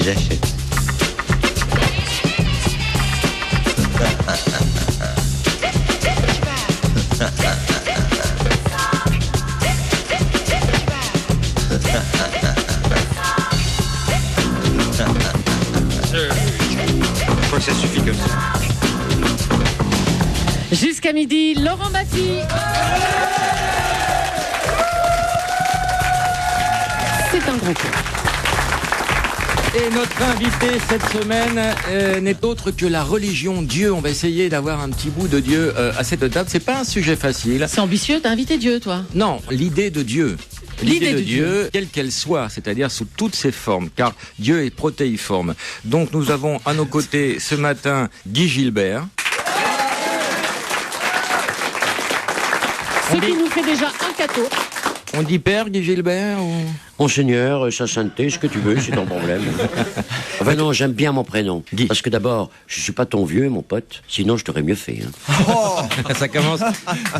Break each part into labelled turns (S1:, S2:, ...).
S1: les achète.
S2: Je crois que ça suffit comme ça.
S3: Jusqu'à midi, Laurent Baffy. C'est un gros coup.
S4: Et notre invité cette semaine n'est autre que la religion Dieu. On va essayer d'avoir un petit bout de Dieu à cette table. C'est pas un sujet facile.
S3: C'est ambitieux, t'as invité Dieu, toi?
S4: Non, l'idée de Dieu.
S3: L'idée de
S4: Dieu, quelle qu'elle soit, c'est-à-dire sous toutes ses formes, car Dieu est protéiforme. Donc nous avons à nos côtés ce matin Guy Gilbert.
S3: Ce qui nous fait déjà un cadeau.
S4: On dit père, Guy Gilbert ou...
S1: Monseigneur, sa sainteté, ce que tu veux, c'est ton problème. Enfin non, j'aime bien mon prénom.
S4: Guy.
S1: Parce que d'abord, je suis pas ton vieux, mon pote. Sinon, je t'aurais mieux fait. Hein.
S4: Oh ça commence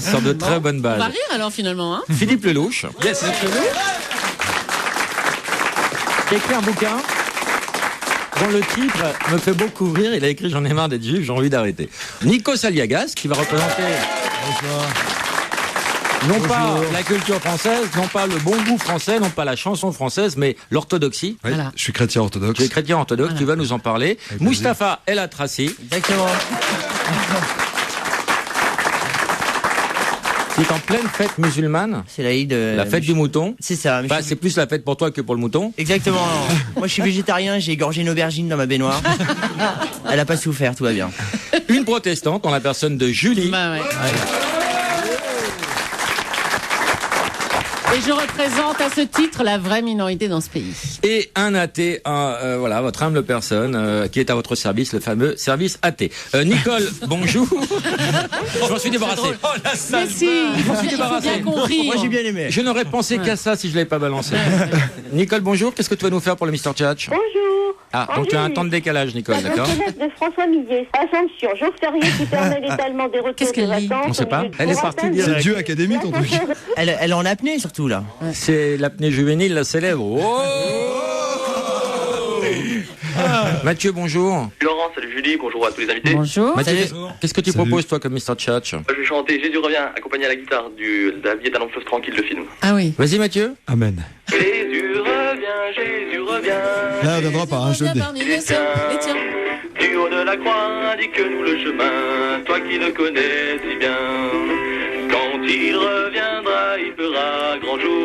S4: sur de très bonnes
S3: On
S4: bases.
S3: va rire alors finalement, hein?
S4: Philippe Lelouch.
S2: Yes,
S4: Qui a écrit un bouquin dont le titre me fait beaucoup rire. Il a écrit « J'en ai marre d'être juif, j'ai envie d'arrêter ». Nikos Aliagas, qui va représenter non pas la culture française, non pas le bon goût français, non pas la chanson française, mais l'orthodoxie.
S5: Oui,
S3: Voilà.
S5: je suis chrétien orthodoxe.
S4: Tu es chrétien orthodoxe, tu vas nous en parler.
S5: Avec plaisir.
S4: Mustapha El Atrassi.
S3: Exactement.
S4: C'est en pleine fête musulmane,
S6: C'est l'Aïd.
S4: la fête du mouton.
S6: C'est ça. mais
S4: Bah,
S6: je suis-
S4: c'est plus la fête pour toi que pour le mouton.
S6: Exactement. Moi, je suis végétarien. J'ai égorgé une aubergine dans ma baignoire. Elle a pas souffert. Tout va bien.
S4: Une protestante en la personne de Julie.
S3: Bah ouais. Et je représente à ce titre la vraie minorité dans ce pays.
S4: Et un athée, voilà, votre humble personne qui est à votre service, le fameux service athée. Nicole, bonjour. Je m'en suis débarrassé.
S3: Mais si, il faut bien qu'on rie.
S6: Moi, j'ai bien aimé.
S4: Je n'aurais pensé qu'à ça si je l'avais pas balancé. Nicole, bonjour. Qu'est-ce que tu vas nous faire pour le Mr. Tchatch?
S7: Bonjour.
S4: Ah, donc tu as un temps de décalage, Nicole,
S7: La
S4: d'accord?
S7: jeunesse de François Millet. Ascension, jour férié qui permet l'étalement des retours
S3: Qu'est-ce qu'elle
S7: des
S3: lit
S7: vacances.
S4: On sait pas.
S7: au milieu
S4: Elle
S7: du
S4: est partie
S7: Corentin.
S4: dire-
S5: C'est Dieu Académie, ton truc.
S6: Elle est en apnée surtout là.
S4: C'est l'apnée juvénile, la célèbre. Oh Mathieu, bonjour.
S8: Laurent, salut Julie, bonjour à tous les invités.
S3: Bonjour.
S4: Mathieu,
S6: Salut.
S4: qu'est-ce que tu
S5: Salut.
S4: proposes, toi, comme Mr. Tchatch?
S8: Je vais chanter Jésus revient, accompagné à la guitare de La vie est un long fleuve tranquille, le film.
S3: Ah oui.
S4: Vas-y, Mathieu.
S5: Amen.
S8: Jésus revient, Jésus revient.
S5: Là, on viendra pas, hein, je te le dis.
S3: Parmi les siens, les tiens.
S8: Du haut de la croix, indique-nous le chemin, toi qui le connais si bien. Quand il reviendra, il fera grand jour.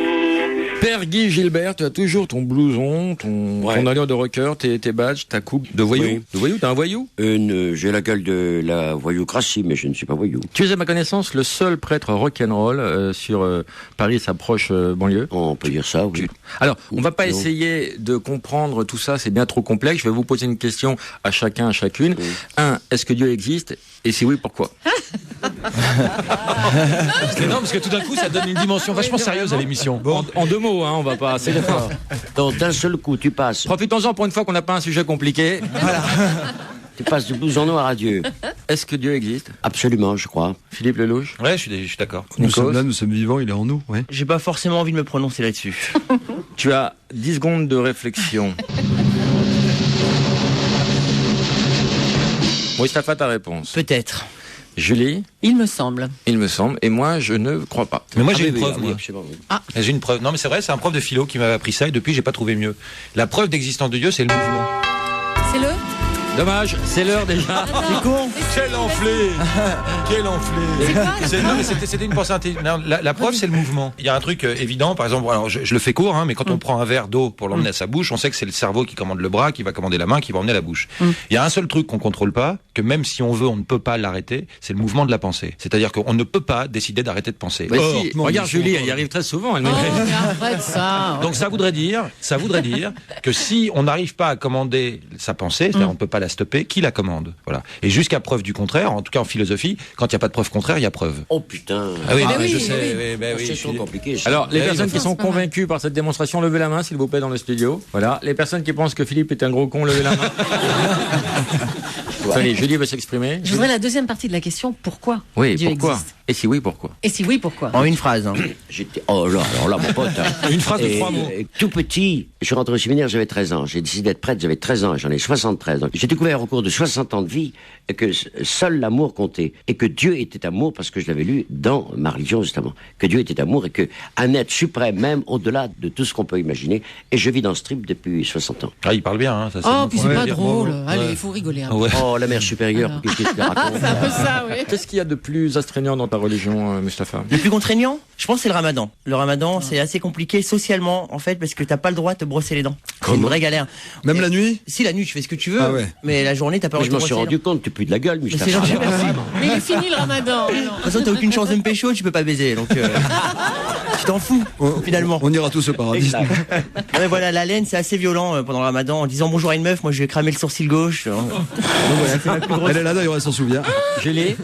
S4: Père Guy Gilbert, tu as toujours ton blouson, ton allure de rocker, tes badges, ta coupe de voyou.
S1: Oui.
S4: De voyou, t'es un voyou?
S1: J'ai la gueule de la voyoucratie, mais je ne suis pas voyou.
S4: Tu es, à ma connaissance, le seul prêtre rock'n'roll sur Paris, sa proche banlieue.
S1: On peut dire ça, oui.
S4: Alors, on va pas
S1: Non.
S4: essayer de comprendre tout ça, c'est bien trop complexe. Je vais vous poser une question à chacun, à chacune. Un, est-ce que Dieu existe? Et si oui, pourquoi?
S2: C'est énorme parce que tout d'un coup, ça donne une dimension vachement sérieuse à l'émission.
S4: En deux mots, hein, on va pas... C'est fort.
S1: Donc d'un seul coup, tu passes
S4: Profitons-en pour une fois qu'on n'a pas un sujet compliqué.
S1: du blouson noir à Dieu.
S4: Est-ce que Dieu existe?
S1: Absolument, je crois.
S4: Philippe Lelouch?
S2: Ouais, je suis d'accord.
S5: Nous
S4: Nikos,
S5: sommes là, nous sommes vivants, il est en nous. Ouais.
S6: J'ai pas forcément envie de me prononcer là-dessus.
S4: tu as 10 secondes de réflexion. Mustapha, ta réponse.
S6: Peut-être.
S4: Julie,
S3: Il me semble.
S4: il me semble, et moi, je ne crois pas.
S2: Mais moi, j'ai
S1: Ah,
S2: une
S1: oui,
S2: preuve,
S1: oui,
S2: moi.
S1: absolument, oui.
S2: J'ai une preuve. Non, mais c'est vrai, c'est un prof de philo qui m'avait appris ça et depuis, j'ai pas trouvé mieux. La preuve d'existence de Dieu, c'est le mouvement.
S3: C'est le
S4: Dommage, c'est l'heure déjà.
S6: C'est con.
S2: Quel enflé. Quel enflé. Non, mais c'était une pensée intelligente. Non, la preuve, c'est le mouvement. Il y a un truc évident, par exemple, alors je le fais court, hein, mais quand on prend un verre d'eau pour l'emmener à sa bouche, on sait que c'est le cerveau qui commande le bras, qui va commander la main, qui va emmener la bouche. Il y a un seul truc qu'on contrôle pas, que même si on veut, on ne peut pas l'arrêter, c'est le mouvement de la pensée. C'est-à-dire qu'on ne peut pas décider d'arrêter de penser.
S4: Bah
S5: Oh,
S4: si,
S5: non,
S4: regarde
S5: mais
S4: Julie,
S5: c'est
S4: elle y arrive très souvent. Elle
S3: Oh,
S4: m'écrit.
S3: mais arrête ça.
S2: Donc ça voudrait dire que si on n'arrive pas à commander sa pensée, c'est-à-dire on ne peut pas la stopper, qui la commande? Voilà. Et jusqu'à preuve du contraire, en tout cas en philosophie, quand il n'y a pas de preuve contraire, il y a preuve.
S1: Oh putain.
S2: Ah oui,
S3: Ah
S2: mais
S3: oui,
S2: je
S3: oui,
S2: sais.
S3: oui.
S2: Oui,
S1: C'est trop compliqué. ça.
S4: Alors, les
S2: Ouais,
S4: personnes
S2: il
S4: qui sont
S3: c'est pas mal.
S4: convaincues par cette démonstration, levez la main, s'il vous plaît, dans le studio. Voilà. Les personnes qui pensent que Philippe est un gros con, levez la main. Allez, Julie va s'exprimer.
S3: Je voudrais la deuxième partie de la question. Pourquoi
S4: Oui,
S3: Dieu
S4: pourquoi
S3: existe?
S4: Et si oui, pourquoi?
S3: Et si oui, pourquoi?
S6: En une phrase. Hein.
S1: Oh là, alors là, mon pote. Hein.
S2: Une phrase de 3 mots.
S1: Tout petit, je suis rentré au séminaire, j'avais 13 ans. J'ai décidé d'être prêtre, j'avais 13 ans et j'en ai 73. Donc, j'ai découvert au cours de 60 ans de vie que seul l'amour comptait. Et que Dieu était amour, parce que je l'avais lu dans ma religion, justement. Que Dieu était amour et qu'un être suprême, même au-delà de tout ce qu'on peut imaginer. Et je vis dans ce trip depuis 60 ans.
S2: Ah, il parle bien, hein, ça.
S3: Oh, puis c'est pas drôle.
S2: Bravo.
S3: Allez,
S2: Ouais.
S3: il faut rigoler un peu.
S2: Ouais.
S1: Oh, la mère supérieure,
S3: Alors.
S1: qu'est-ce qu'il te raconte?
S3: C'est un peu ça, oui.
S4: Qu'est-ce qu'il y a de plus astreignant dans ta religion, Mustapha?
S6: Le plus contraignant, je pense, c'est le ramadan. Le ramadan, c'est assez compliqué socialement, en fait, parce que t'as pas le droit de te brosser les dents. C'est une vraie galère.
S5: Même la nuit?
S6: Si, la nuit, tu fais ce que tu veux,
S5: Ah ouais.
S6: mais la journée, t'as pas le
S1: Je
S6: droit
S1: m'en
S6: de te
S1: suis
S6: brosser les
S1: rendu compte, tu pues de la gueule,
S6: dents.
S1: Michel.
S6: C'est gentil, merci.
S3: Mais il est fini le ramadan.
S6: De toute façon, t'as aucune chance de me pécho, tu peux pas baiser, donc tu t'en fous, finalement.
S5: On ira tous au paradis.
S6: Non, mais voilà, la laine, c'est assez violent pendant le ramadan. En disant bonjour à une meuf, moi je vais cramer le sourcil gauche. Donc voilà, c'est ma plus grosse.
S5: Elle est là d'ailleurs, elle s'en souvient.
S4: Julie?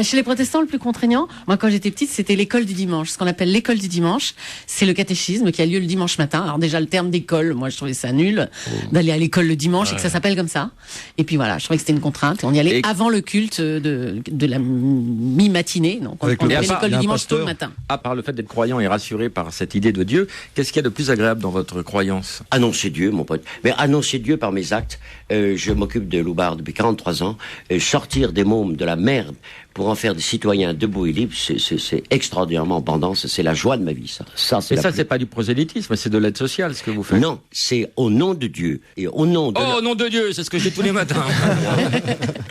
S3: Chez les protestants, le plus contraignant, moi quand j'étais petite, c'était l'école du dimanche. Ce qu'on appelle l'école du dimanche, c'est le catéchisme qui a lieu le dimanche matin. Alors déjà, le terme d'école, moi je trouvais ça nul d'aller à l'école le dimanche et que ça s'appelle comme ça. Et puis voilà, je trouvais que c'était une contrainte. Et on y allait avant le culte de la mi-matinée. Donc on
S5: Avec
S3: on
S5: le
S3: avait
S5: pasteur,
S3: l'école
S5: il y a
S3: du
S5: un
S3: dimanche tôt le
S5: pasteur.
S3: matin.
S4: À part le fait d'être croyant et rassuré par cette idée de Dieu, qu'est-ce qu'il y a de plus agréable dans votre croyance?
S1: Annoncer Dieu, mon pote. Mais annoncer Dieu par mes actes. Je m'occupe de Loubar depuis 43 ans. Sortir des mômes de la merde pour en faire des citoyens debout et libres, c'est extraordinairement bandant. C'est la joie de ma vie, ça. Ça,
S4: Mais
S1: la
S4: ça,
S1: plus-
S4: c'est pas du prosélytisme, c'est de l'aide sociale, ce que vous faites.
S1: Non, c'est au nom de Dieu et au nom de.
S4: Oh, nom de Dieu, c'est ce que j'ai tous les matins.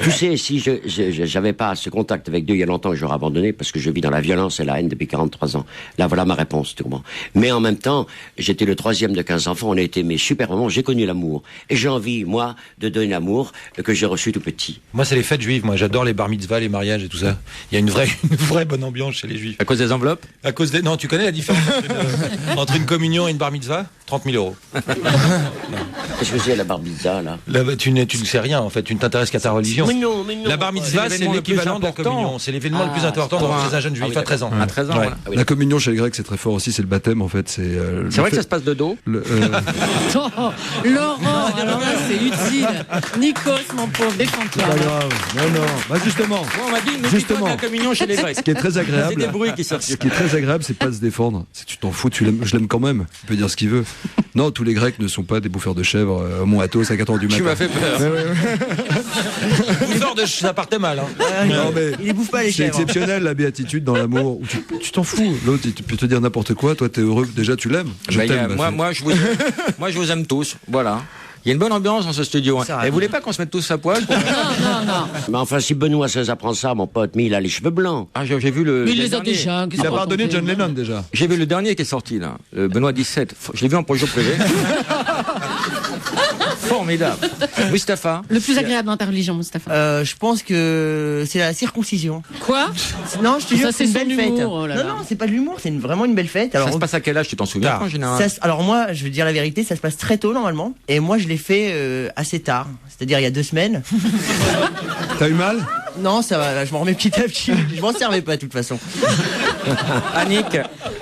S1: Tu sais, si j'avais pas ce contact avec Dieu il y a longtemps, j'aurais abandonné parce que je vis dans la violence et la haine depuis 43 ans. Là, voilà ma réponse, tout le monde. Mais en même temps, j'étais le troisième de 15 enfants, on a été mes super moments, j'ai connu l'amour. Et j'ai envie, moi, de donner l'amour que j'ai reçu tout petit.
S2: Moi, c'est les fêtes juives. Moi, j'adore les bar mitzvahs, les mariages et tout ça. Il y a une vraie bonne ambiance chez les juifs.
S4: À cause des enveloppes?
S2: À cause des... Non, tu connais la différence entre une communion et une bar mitzvah? 30 000 euros.
S1: Qu'est-ce que c'est la barbizza, là?
S2: Là, tu ne sais rien, en fait. Tu ne t'intéresses qu'à ta religion.
S1: Mais non.
S2: La bar mitzvah, c'est
S4: l'événement le plus
S2: l'équivalent de la
S4: important.
S2: communion. C'est l'événement le plus important
S4: pour
S2: chez un jeune juif à 13 ans.
S4: À 13 ans,
S2: Ouais.
S4: voilà.
S1: Ah oui.
S5: La communion chez les Grecs, c'est très fort aussi, c'est le baptême en fait. C'est
S4: C'est vrai que ça se passe de dos?
S3: Oh, Laurent, alors là c'est utile. Nikos, mon pauvre, défends-toi.
S5: Pas grave. Non. Bah justement.
S4: Moi, on m'a dit, ne
S5: Justement.
S4: la communion chez les Grecs.
S5: Ce qui est très agréable.
S4: C'est des bruits qui sortent.
S5: Ce qui est très agréable, c'est pas de se défendre. C'est tu t'en fous, je l'aime quand même. Il peut dire ce qu'il veut. Non, tous les Grecs ne sont pas des bouffeurs de chèvres au Mont Athos à 4 h du matin.
S4: Tu m'as fait peur.
S2: Vous sort de... Ça partait mal. Hein.
S5: Non, mais
S6: Il les bouffe pas les
S5: c'est
S6: chèvres.
S5: exceptionnel la béatitude dans l'amour. Où tu t'en fous. L'autre, il peut te dire n'importe quoi. Toi, t'es heureux. Déjà, tu l'aimes. Je
S4: Bah,
S5: t'aime.
S4: moi, je vous aime tous. Voilà. Il y a une bonne ambiance dans ce studio.
S6: C'est
S4: Et
S6: vrai.
S4: vous voulez pas qu'on se mette tous à poil pour...
S3: Non.
S1: Mais enfin, si Benoît XVI apprend ça, mon pote, mais il a les cheveux blancs.
S4: Ah, j'ai vu le.
S3: Mais il
S4: le
S3: les a
S4: dernier.
S3: déjà. qu'est-ce
S5: Il a
S3: qu'on
S5: pardonné
S3: raconte
S5: John Lennon déjà.
S4: J'ai vu le dernier qui est sorti là, le Benoît XVII. Je l'ai vu en projet privé. Formidable. Mustapha.
S3: Le plus agréable dans ta religion, Mustapha.
S6: Je pense que c'est la circoncision.
S3: Quoi?
S6: Non, je te
S3: Ça,
S6: jure,
S3: c'est
S6: c'est une
S3: son
S6: belle fête.
S3: humour, oh là là.
S6: Non, c'est pas de l'humour, c'est vraiment une belle fête. Alors,
S4: Ça se passe à quel âge, tu t'en souviens
S2: Tard.
S4: en général?
S6: alors moi, je veux dire la vérité, ça se passe très tôt normalement. Et moi, je l'ai fait assez tard. C'est-à-dire il y a 2 semaines.
S5: T'as eu mal?
S6: Non, ça va, là, je m'en remets petit à petit. Je m'en servais pas de toute façon.
S4: Annick.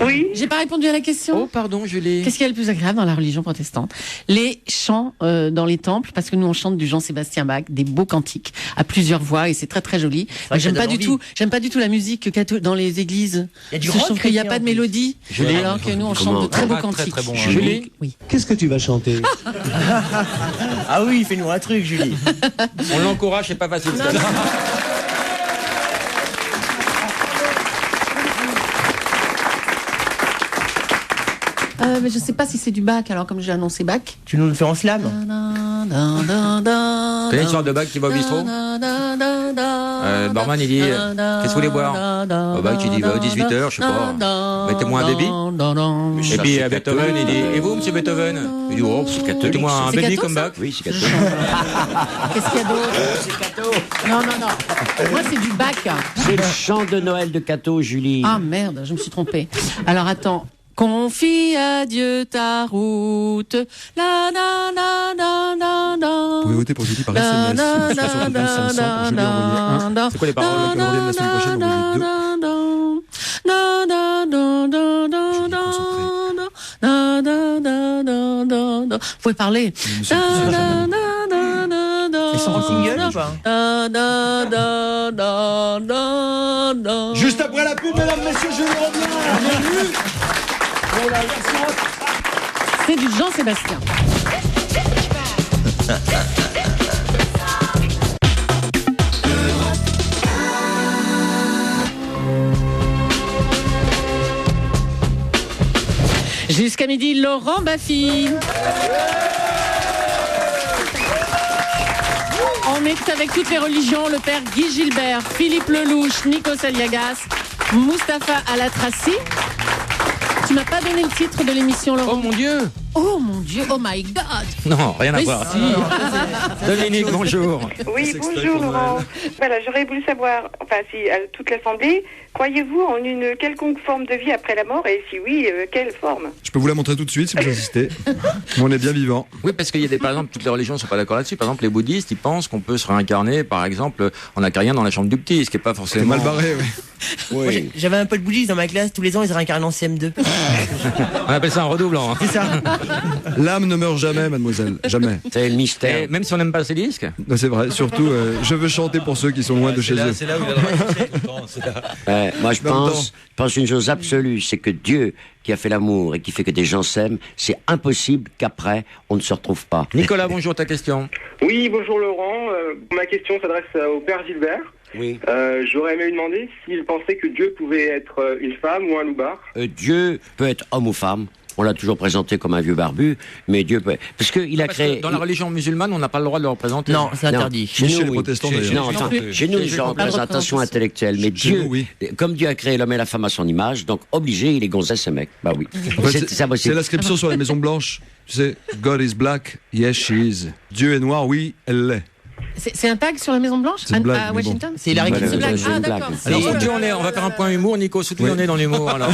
S7: Oui.
S3: J'ai pas répondu à la question.
S4: Oh, pardon, Julie.
S3: Qu'est-ce qui est le plus agréable dans la religion protestante? Les chants dans les temples, parce que nous on chante du Jean-Sébastien Bach, des beaux cantiques à plusieurs voix et c'est très très joli.
S6: vrai que
S3: J'aime
S6: ça
S3: pas
S6: donne
S3: du
S6: envie.
S3: tout, j'aime pas du tout la musique dans les églises.
S6: Il y a du
S3: Je
S6: rock
S3: trouve qu'il n'y a
S6: chrétien,
S3: pas
S6: en
S3: de
S6: plus.
S3: mélodie,
S4: Julie.
S3: alors que nous on
S1: Comment?
S3: chante de très beaux
S2: Ah, très,
S3: cantiques.
S2: très bon, hein.
S3: Julie, oui.
S9: Qu'est-ce que tu vas chanter?
S6: Ah oui, fais-nous un truc, Julie.
S4: On l'encourage, c'est pas facile. ça.
S3: Mais je sais pas si c'est du Bach, alors comme j'ai annoncé Bach.
S6: Tu nous le fais en slam?
S4: T'as une sorte de Bach qui va au bistrot? Le barman il dit qu'est-ce que vous voulez boire? Bach il dit 18h, je sais pas. Mettez-moi un baby. Et puis Beethoven il dit et vous monsieur Beethoven? Il dit oh mettez-moi un
S3: C'est
S4: baby
S3: gâteau,
S4: comme
S3: ça
S4: Bach.
S1: Oui, c'est cadeau.
S3: Qu'est-ce qu'il y a d'autre? Non. Moi c'est du Bach.
S1: C'est le chant de Noël de Cato, Julie.
S3: Ah merde, je me suis trompée. Alors attends. Confie à Dieu ta route. La na na na na na.
S5: Vous pouvez voter pour Julie par SMS. Sur 72 500 pour Julie envoyer 1.
S4: C'est quoi les paroles?
S5: Que l'on revienne la semaine prochaine, envoyez 2.
S3: Vous pouvez parler.
S5: Monsieur,
S6: Et sort en single ou pas?
S5: Juste après la pub, mesdames, messieurs, je vous reviens.
S3: C'est du Jean-Sébastien. Jusqu'à midi, Laurent Baffy. On est avec toutes les religions, le père Guy Gilbert, Philippe Lelouch, Nikos Aliagas, Mustapha Alatrassi. Tu m'as pas donné le titre de l'émission, Laurent.
S4: Oh mon Dieu!
S3: Oh mon Dieu, oh my God!
S4: Non, rien à
S3: Mais
S4: voir.
S3: si.
S4: Dominique, bonjour.
S7: Oui, bonjour Laurent. Voilà, j'aurais voulu savoir, enfin si à toute l'Assemblée, croyez-vous en une quelconque forme de vie après la mort et si oui, quelle forme?
S5: Je peux vous la montrer tout de suite si vous insistez. On est bien vivant.
S4: Oui, parce qu'il y a des, par exemple, toutes les religions ne sont pas d'accord là-dessus. Par exemple, les bouddhistes, ils pensent qu'on peut se réincarner, par exemple, en acariens dans la chambre du petit, ce qui n'est pas
S5: C'est
S4: forcément.
S5: mal barré, oui.
S6: Moi, j'avais un pote bouddhiste dans ma classe, tous les ans ils se réincarnent en CM2.
S4: On appelle ça un redoublant. Hein.
S6: C'est ça.
S5: L'âme ne meurt jamais, mademoiselle. Jamais.
S1: C'est le mystère.
S4: Et même si on n'aime pas ces disques.
S5: C'est vrai. Surtout, je veux chanter pour ceux qui sont loin de chez eux.
S2: C'est là où il a le droit de chanter tout le temps, c'est là.
S1: Moi, je pense une chose absolue, c'est que Dieu, qui a fait l'amour et qui fait que des gens s'aiment, c'est impossible qu'après, on ne se retrouve pas.
S4: Nicolas, bonjour, ta question.
S9: Oui, bonjour Laurent. Ma question s'adresse au père Gilbert.
S1: Oui.
S9: J'aurais aimé lui demander s'il pensait que Dieu pouvait être une femme ou un loupard.
S1: Dieu peut être homme ou femme. On l'a toujours présenté comme un vieux barbu, mais Dieu peut... Parce qu'il a créé...
S4: Dans la religion musulmane, on n'a pas le droit de le représenter.
S6: Non, c'est interdit.
S1: Chez nous,
S5: les
S1: oui.
S5: protestants, d'ailleurs.
S1: Non, enfin, chez nous, c'est en représentation intellectuelle. Mais
S5: Chez
S1: Dieu,
S5: nous, oui.
S1: comme Dieu a créé l'homme et la femme à son image, donc obligé, il est gonzesse et mec. Bah oui.
S5: En fait,
S1: C'est
S5: c'est
S1: possible.
S5: l'inscription sur la Maison Blanche. Tu sais, God is black, yes she is. Dieu est noir, oui, elle l'est.
S3: C'est un tag sur la Maison Blanche
S5: C'est une blague,
S3: à
S5: mais bon.
S3: Washington.
S6: C'est Hillary
S1: Voilà,
S6: Clinton.
S1: c'est une
S3: Ah
S1: blague.
S3: d'accord.
S4: Alors,
S3: C'est-
S4: où tu en es? On va faire un point humour, Nico. Où tu en es dans l'humour alors?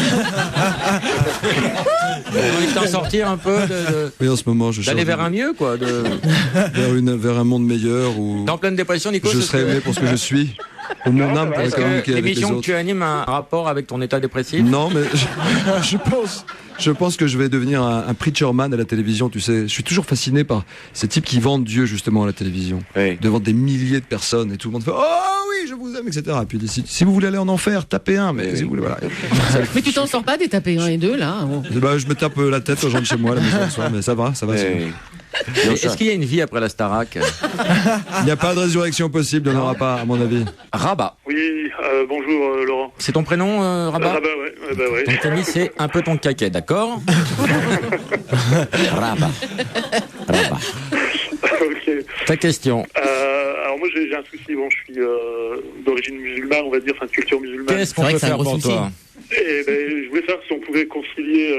S4: On envie de t'en sortir un peu,
S5: Oui, en ce moment, je
S4: d'aller
S5: cherche
S4: vers un mieux, quoi.
S5: vers un monde meilleur où
S4: T'es en pleine dépression, Nico?
S5: je
S4: c'est
S5: serai
S4: ce que-
S5: aimé pour ce que je suis. Où mon âme pourrait
S4: Est-ce que
S5: communiquer avec les
S4: l'émission que
S5: autres.
S4: tu animes a un rapport avec ton état dépressif?
S5: Non, mais je pense que je vais devenir un preacher man à la télévision. Tu sais, je suis toujours fasciné par ces types qui vendent Dieu justement à la télévision,
S1: Oui.
S5: devant des milliers de personnes et tout le monde fait oh oui, je vous aime, etc. Et puis si vous voulez aller en enfer, tapez un. Mais si vous voulez, voilà.
S3: Mais tu t'en sors pas des tapés 1 et 2 là. Bon.
S5: Bah, je me tape la tête aux gens de chez moi à la maison le soir, mais ça va.
S1: Oui.
S4: Et est-ce qu'il y a une vie après la Starac?
S5: Il n'y a pas de résurrection possible, il n'y en aura pas, à mon avis.
S4: Rabat.
S9: Oui, bonjour Laurent.
S4: C'est ton prénom, Rabat?
S9: Ah bah ouais.
S4: Ton famille, c'est un peu ton caquet, d'accord?
S1: Rabat. Rabat.
S9: Ok.
S4: Ta question.
S9: Alors moi j'ai un souci, bon je suis d'origine musulmane, on va dire, enfin de culture musulmane.
S4: Qu'est-ce qu'on
S6: vrai
S4: peut
S6: que c'est un
S4: faire
S6: gros
S4: pour
S6: souci.
S4: toi?
S9: Et je voulais savoir si on pouvait concilier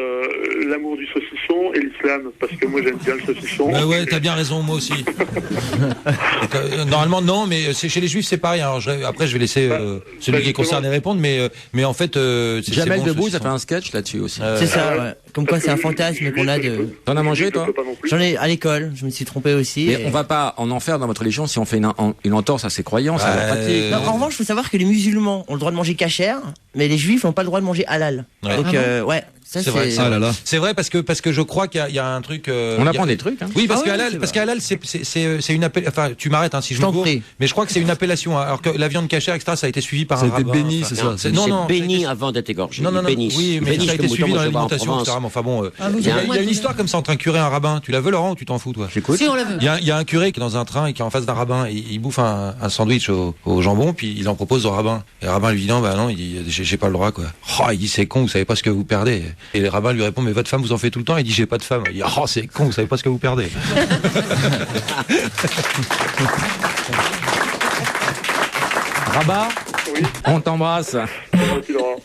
S9: l'amour du saucisson et l'islam, parce que moi j'aime bien le saucisson.
S2: Ouais, t'as bien raison, moi aussi. Normalement, non, mais c'est chez les juifs, c'est pareil. Alors, après, je vais laisser celui qui est concerné répondre, mais en fait, c'est
S4: Jamel
S2: bon,
S4: Debbouze
S2: saucisson.
S4: a fait un sketch là-dessus aussi.
S6: C'est ça, ouais. Comme quoi c'est un fantasme qu'on a de.
S4: T'en as mangé,
S9: Je
S4: toi?
S9: peux pas non plus.
S6: J'en ai à l'école, je me suis trompé aussi.
S4: Mais on va pas en enfer dans votre religion si on fait une entorse à ses croyances, à leur pratique.
S6: Non, en revanche, il faut savoir que les musulmans ont le droit de manger kasher, mais les juifs n'ont pas le droit de manger halal.
S2: Ouais.
S6: Donc, ouais, ça
S2: C'est vrai,
S6: c'est.
S2: ça.
S5: Ah là là.
S2: C'est vrai parce que je crois qu'il y a un truc.
S4: On apprend des trucs, hein.
S2: Oui, parce
S6: Ah ouais,
S2: qu'halal,
S6: c'est
S2: parce
S6: vrai.
S2: qu'halal, c'est une appellation. Enfin, tu m'arrêtes si je
S6: Je
S2: me
S6: t'en
S2: gourre,
S6: prie.
S2: mais je crois que c'est une appellation. Alors que la viande cachère, etc., ça a été suivi par
S5: Ça
S2: un
S5: a été
S2: rabbin.
S5: béni,
S2: Enfin,
S5: c'est ça.
S1: C'est
S2: non,
S1: béni
S2: ça a été-
S1: avant d'être égorgé.
S2: Non,
S1: Bénisse.
S2: oui, mais
S1: Bénisse
S2: ça a été
S1: comme
S2: suivi
S1: mouton,
S2: dans
S1: moi, je vais en
S2: l'alimentation,
S1: Provence.
S2: etc. Enfin bon,
S1: Il y a-
S2: il y a une histoire comme ça entre un curé et un rabbin. Tu la veux, Laurent, ou tu t'en fous, toi?
S3: Si on la veut.
S2: Il y a un curé qui est dans un train et qui est en face d'un rabbin. Et il bouffe un sandwich au jambon, puis il en propose au rabbin. Et le rabbin lui dit non, bah non, il dit j'ai pas le droit, quoi. Oh, il dit c'est con, vous savez pas ce que vous perdez. Et le rabbin lui répond mais votre femme vous en fait tout le temps. Il dit j'ai pas de femme. Il dit oh c'est con, vous savez pas ce que vous perdez.
S4: Rabat,
S9: Oui,
S4: on t'embrasse.
S9: merci Laurent.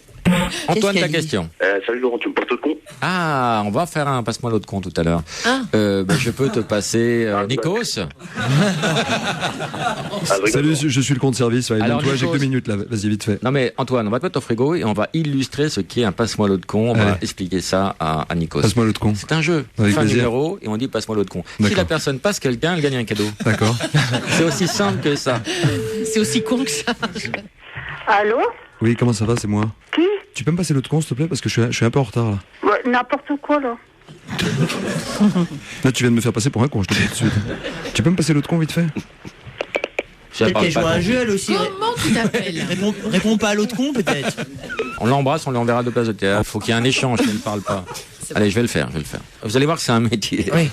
S4: Antoine,
S6: qu'elle
S4: ta
S6: dit
S4: question.
S9: Salut Laurent, tu me portes de con?
S4: Ah, on va faire un passe-moi l'autre con tout à l'heure.
S3: Ah.
S4: Je peux te passer Nikos.
S5: Salut, je suis le compte service. Ouais,
S4: Alors,
S5: toi, j'ai que
S4: Nikos.
S5: 2 minutes là. Vas-y, vite fait.
S4: Non mais Antoine, on va te mettre au frigo et on va illustrer ce qu'est un passe-moi l'autre con. On va
S5: Allez.
S4: expliquer ça à Nikos.
S5: Passe-moi l'autre con.
S4: C'est un jeu.
S5: Avec
S4: Fin
S5: plaisir.
S4: numéro et on dit passe-moi l'autre con. Si
S5: D'accord.
S4: la personne passe quelqu'un, elle gagne un cadeau.
S5: D'accord.
S4: C'est aussi simple que ça.
S3: C'est aussi con que ça.
S7: Allô?
S5: Oui, comment ça va? C'est moi.
S7: Qui?
S5: Tu peux me passer l'autre con, s'il te plaît? Parce que je suis un peu en retard là.
S7: Ouais, n'importe quoi, là.
S5: Là, tu viens de me faire passer pour un con, je te dis tout de suite. Tu peux me passer l'autre con vite fait?
S4: Ça
S6: Peut-être
S4: parle
S6: qu'elle joue
S4: pas
S6: à un
S4: non
S6: jeu, elle aussi.
S3: Comment tu t'appelles?
S6: Réponds pas à l'autre con, peut-être.
S4: On l'embrasse, on lui enverra 2 places de théâtre. Il faut qu'il y ait un échange, qu'elle ne parle pas. Allez, je vais le faire. Vous allez voir que c'est un métier.
S6: Oui.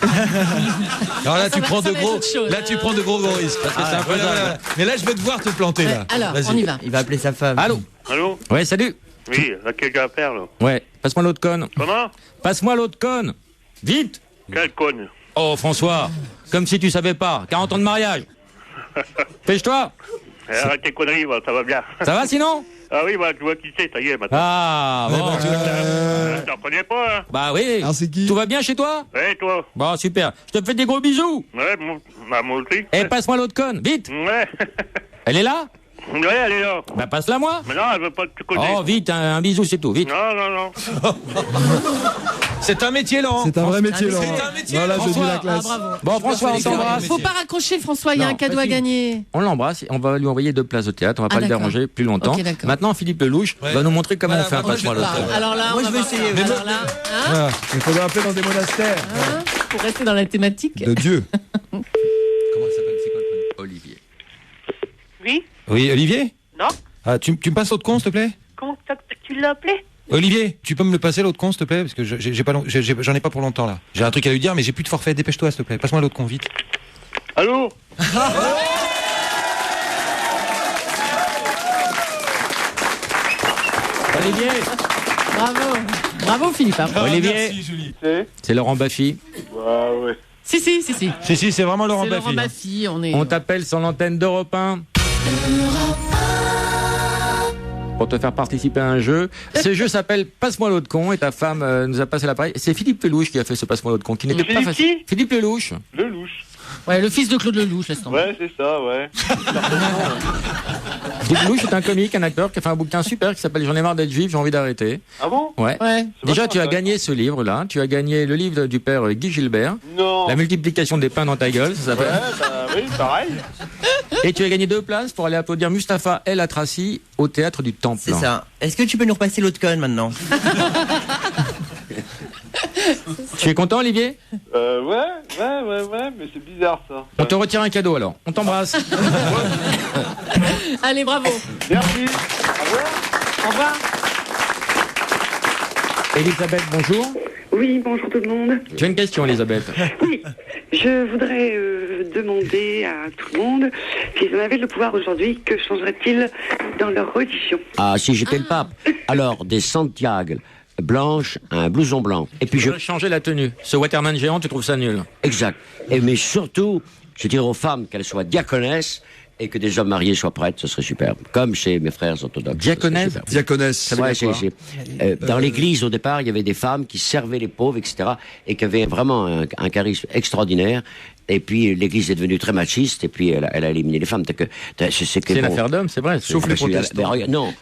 S2: Alors là, tu
S3: va-
S2: prends
S3: ça
S2: de
S3: va
S2: gros,
S3: être autre chose.
S2: là, tu prends de gros risques. Parce que c'est un peu
S4: voilà.
S2: Mais là, je vais devoir te planter, là.
S3: Alors,
S2: Vas-y.
S3: on y va.
S6: Il va appeler sa femme.
S4: Allô?
S9: Allô?
S4: Ouais, salut.
S9: Oui, là, quelqu'un à faire, là.
S4: Ouais, passe-moi l'autre conne.
S9: Comment?
S4: Passe-moi l'autre conne. Vite.
S9: Quelle conne?
S4: Oh, François, comme si tu savais pas. 40 ans de mariage. Pêche-toi.
S9: Arrête tes conneries, moi, ça va bien.
S4: Ça va sinon?
S9: Ah oui, moi, tu vois qui c'est, ça y est, maintenant.
S4: Ah, bon.
S9: T'en connais pas, hein?
S4: Bah oui.
S5: Alors, c'est qui?
S4: Tout va bien chez toi?
S9: Ouais, toi?
S4: Bon, super. Je te fais des gros bisous.
S9: Ouais, moi aussi.
S4: Et passe-moi l'autre conne. Vite.
S9: Ouais.
S4: Elle est là?
S9: Ouais, elle est là.
S4: Bah passe-la moi.
S9: Mais non, elle veut pas te connaître.
S4: Oh, vite, un bisou, c'est tout. Vite.
S9: Non, non, non.
S2: C'est un métier, Laurent.
S5: C'est un vrai métier, Laurent.
S2: C'est un métier,
S5: Non, là, je dis
S2: François.
S5: la classe.
S3: Ah, bravo.
S4: Bon, François, on t'embrasse.
S3: Faut pas raccrocher, François, il y a
S4: Non,
S3: un cadeau à gagner.
S4: On l'embrasse, on va lui envoyer 2 places de théâtre, on va
S3: Ah,
S4: pas le
S3: d'accord.
S4: déranger plus longtemps.
S3: Ok, d'accord.
S4: Maintenant, Philippe Lelouch va nous montrer comment on fait un passe-moi l'autre.
S3: Alors là,
S6: Moi,
S3: on
S6: je
S3: va
S6: vais
S3: voir
S6: essayer.
S3: ça. Alors là, hein,
S2: Voilà.
S5: Il faudrait appeler dans des monastères
S3: pour rester dans la thématique.
S5: de Dieu.
S2: Comment elle s'appelle? C'est quoi le prénom?
S4: Olivier.
S7: Oui?
S2: Oui, Olivier?
S7: Non?
S2: Ah, tu me passes l'autre con, s'il te plaît?
S7: Comment tu l'as appelé?
S2: Olivier, tu peux me le passer l'autre con, s'il te plaît? Parce que j'en ai pas pour longtemps, là. J'ai un truc à lui dire, mais j'ai plus de forfait. Dépêche-toi, s'il te plaît. Passe-moi l'autre con, vite.
S9: Allô?
S4: Olivier.
S3: Bravo. Bravo, Philippe. hein.
S4: Olivier.
S2: Merci, Julie.
S4: C'est Laurent Baffy.
S9: Bah, ouais.
S3: Si.
S2: Si, c'est vraiment Laurent
S3: C'est Laurent
S2: Baffy. hein.
S3: Baffy, on est.
S4: On t'appelle sur l'antenne d'Europe 1. Pour te faire participer à un jeu. Ce jeu s'appelle Passe-moi l'autre con et ta femme nous a passé l'appareil. C'est Philippe Lelouch qui a fait ce Passe-moi l'autre con qui n'était pas
S9: Philippe
S4: facile.
S9: qui
S4: Philippe Lelouch.
S9: Le louche.
S3: Ouais, le fils de Claude Lelouch, laisse tomber.
S9: Ouais, c'est ça, ouais.
S4: Philippe Lelouch est un comique, un acteur qui a fait un bouquin super qui s'appelle J'en ai marre d'être juif, j'ai envie d'arrêter.
S9: Ah bon?
S4: Ouais.
S3: Ouais.
S4: Déjà,
S9: vachement
S4: tu as
S9: intéressant.
S4: gagné ce livre-là. Tu as gagné le livre du père Guy Gilbert.
S9: Non.
S4: La multiplication des pains dans ta gueule, ça
S9: Ouais,
S4: s'appelle.
S9: bah oui, pareil.
S4: Et tu as gagné 2 places pour aller applaudir Mustapha El Atrassi au théâtre du Temple.
S6: C'est ça. Est-ce que tu peux nous repasser l'autre conne maintenant?
S4: Tu es content, Olivier?
S9: Ouais, mais c'est bizarre, ça.
S4: On te retire un cadeau alors. On t'embrasse.
S3: Allez, bravo.
S9: Merci.
S3: Au revoir.
S4: Elisabeth, bonjour.
S7: Oui, bonjour tout le monde.
S4: Tu as une question, Elisabeth?
S7: Oui, je voudrais demander à tout le monde s'ils en avaient le pouvoir aujourd'hui, que changerait-il dans leur religion?
S1: Ah, si j'étais le pape. Alors, des Santiago blanches, un blouson blanc. Et puis
S4: Je vais changer la tenue. Ce Waterman géant, tu trouves ça nul?
S1: Exact. Mais surtout, je dirais aux femmes qu'elles soient diaconesses et que des hommes mariés soient prêtres, ce serait superbe. Comme chez mes frères orthodoxes.
S4: Diaconesse?
S5: Diaconesse.
S1: Ouais, dans l'église, au départ, il y avait des femmes qui servaient les pauvres, etc., et qui avaient vraiment un charisme extraordinaire. Et puis, l'église est devenue très machiste, et puis elle a éliminé les femmes. C'est
S4: une affaire d'homme, c'est vrai.
S5: Sauf les protestants.
S1: Non.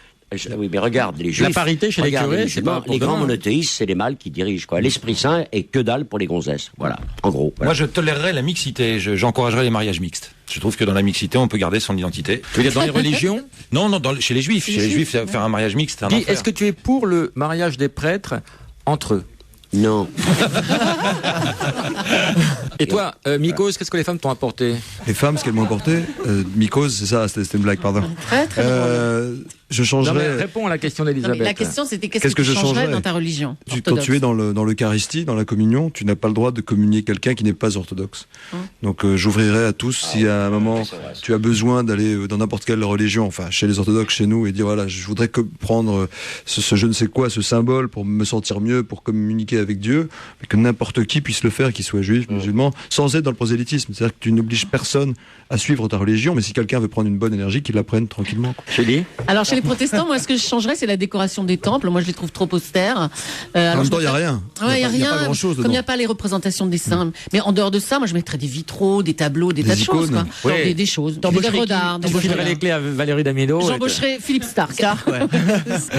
S1: Oui, mais regarde, les juifs.
S4: La parité chez les
S1: regarde,
S4: curés,
S1: musulmans,
S4: c'est pas pour
S1: les grands
S4: demain.
S1: monothéistes, c'est les mâles qui dirigent, quoi. L'Esprit Saint est que dalle pour les gonzesses. Voilà. En gros. Voilà.
S2: Moi, je tolérerais la mixité. J'encouragerais les mariages mixtes. Je trouve que dans la mixité, on peut garder son identité.
S4: Tu veux dire dans les religions?
S2: Non, chez les juifs. Chez les juifs, faire un mariage mixte, c'est un
S4: Dis,
S2: enfer.
S4: est-ce que tu es pour le mariage des prêtres entre eux?
S1: Non.
S4: Et toi, Mikos, qu'est-ce que les femmes t'ont apporté?
S5: Les femmes, ce qu'elles m'ont apporté, Mycose, c'est ça, c'était une blague, pardon.
S3: Très, très
S5: Je
S4: Non, mais
S5: changerais.
S4: réponds à la question
S3: Non, mais
S4: d'Elisabeth.
S3: la question, c'était
S5: Qu'est-ce que je
S3: changerais
S5: changerais
S3: dans ta religion
S5: Quand
S3: orthodoxe.
S5: tu es dans l'Eucharistie, dans la communion, tu n'as pas le droit de communier quelqu'un qui n'est pas orthodoxe. Donc j'ouvrirai à tous si à un moment tu as besoin d'aller dans n'importe quelle religion, enfin chez les orthodoxes, chez nous, et dire voilà, je voudrais prendre ce je ne sais quoi, ce symbole pour me sentir mieux, pour communiquer avec Dieu, mais que n'importe qui puisse le faire, qu'il soit juif, musulman, sans être dans le prosélytisme. C'est-à-dire que tu n'obliges personne à suivre ta religion, mais si quelqu'un veut prendre une bonne énergie, qu'il la prenne tranquillement.
S4: Chélie?
S3: Alors, chez les protestants, moi, ce que je changerais, c'est la décoration des temples. Moi, je les trouve trop austères.
S5: En
S3: Alors,
S5: même
S3: je
S5: temps, il n'y a
S3: mettrais-
S5: rien.
S3: Ouais, il y a
S5: Il n'y a
S3: rien.
S5: pas grand-chose
S3: Comme il n'y a
S5: dedans.
S3: pas les représentations des saints. Mais en dehors de ça, moi, je mettrais des vitraux, des tableaux, des
S5: Des
S3: tas de choses,
S5: icônes.
S3: quoi.
S4: Oui.
S3: Non, des choses. Des
S4: T'embaucherais
S3: œuvres
S4: qui?
S3: d'art.
S4: Tu filerais les clés à Valérie Damido?
S3: J'embaucherais Philippe Stark.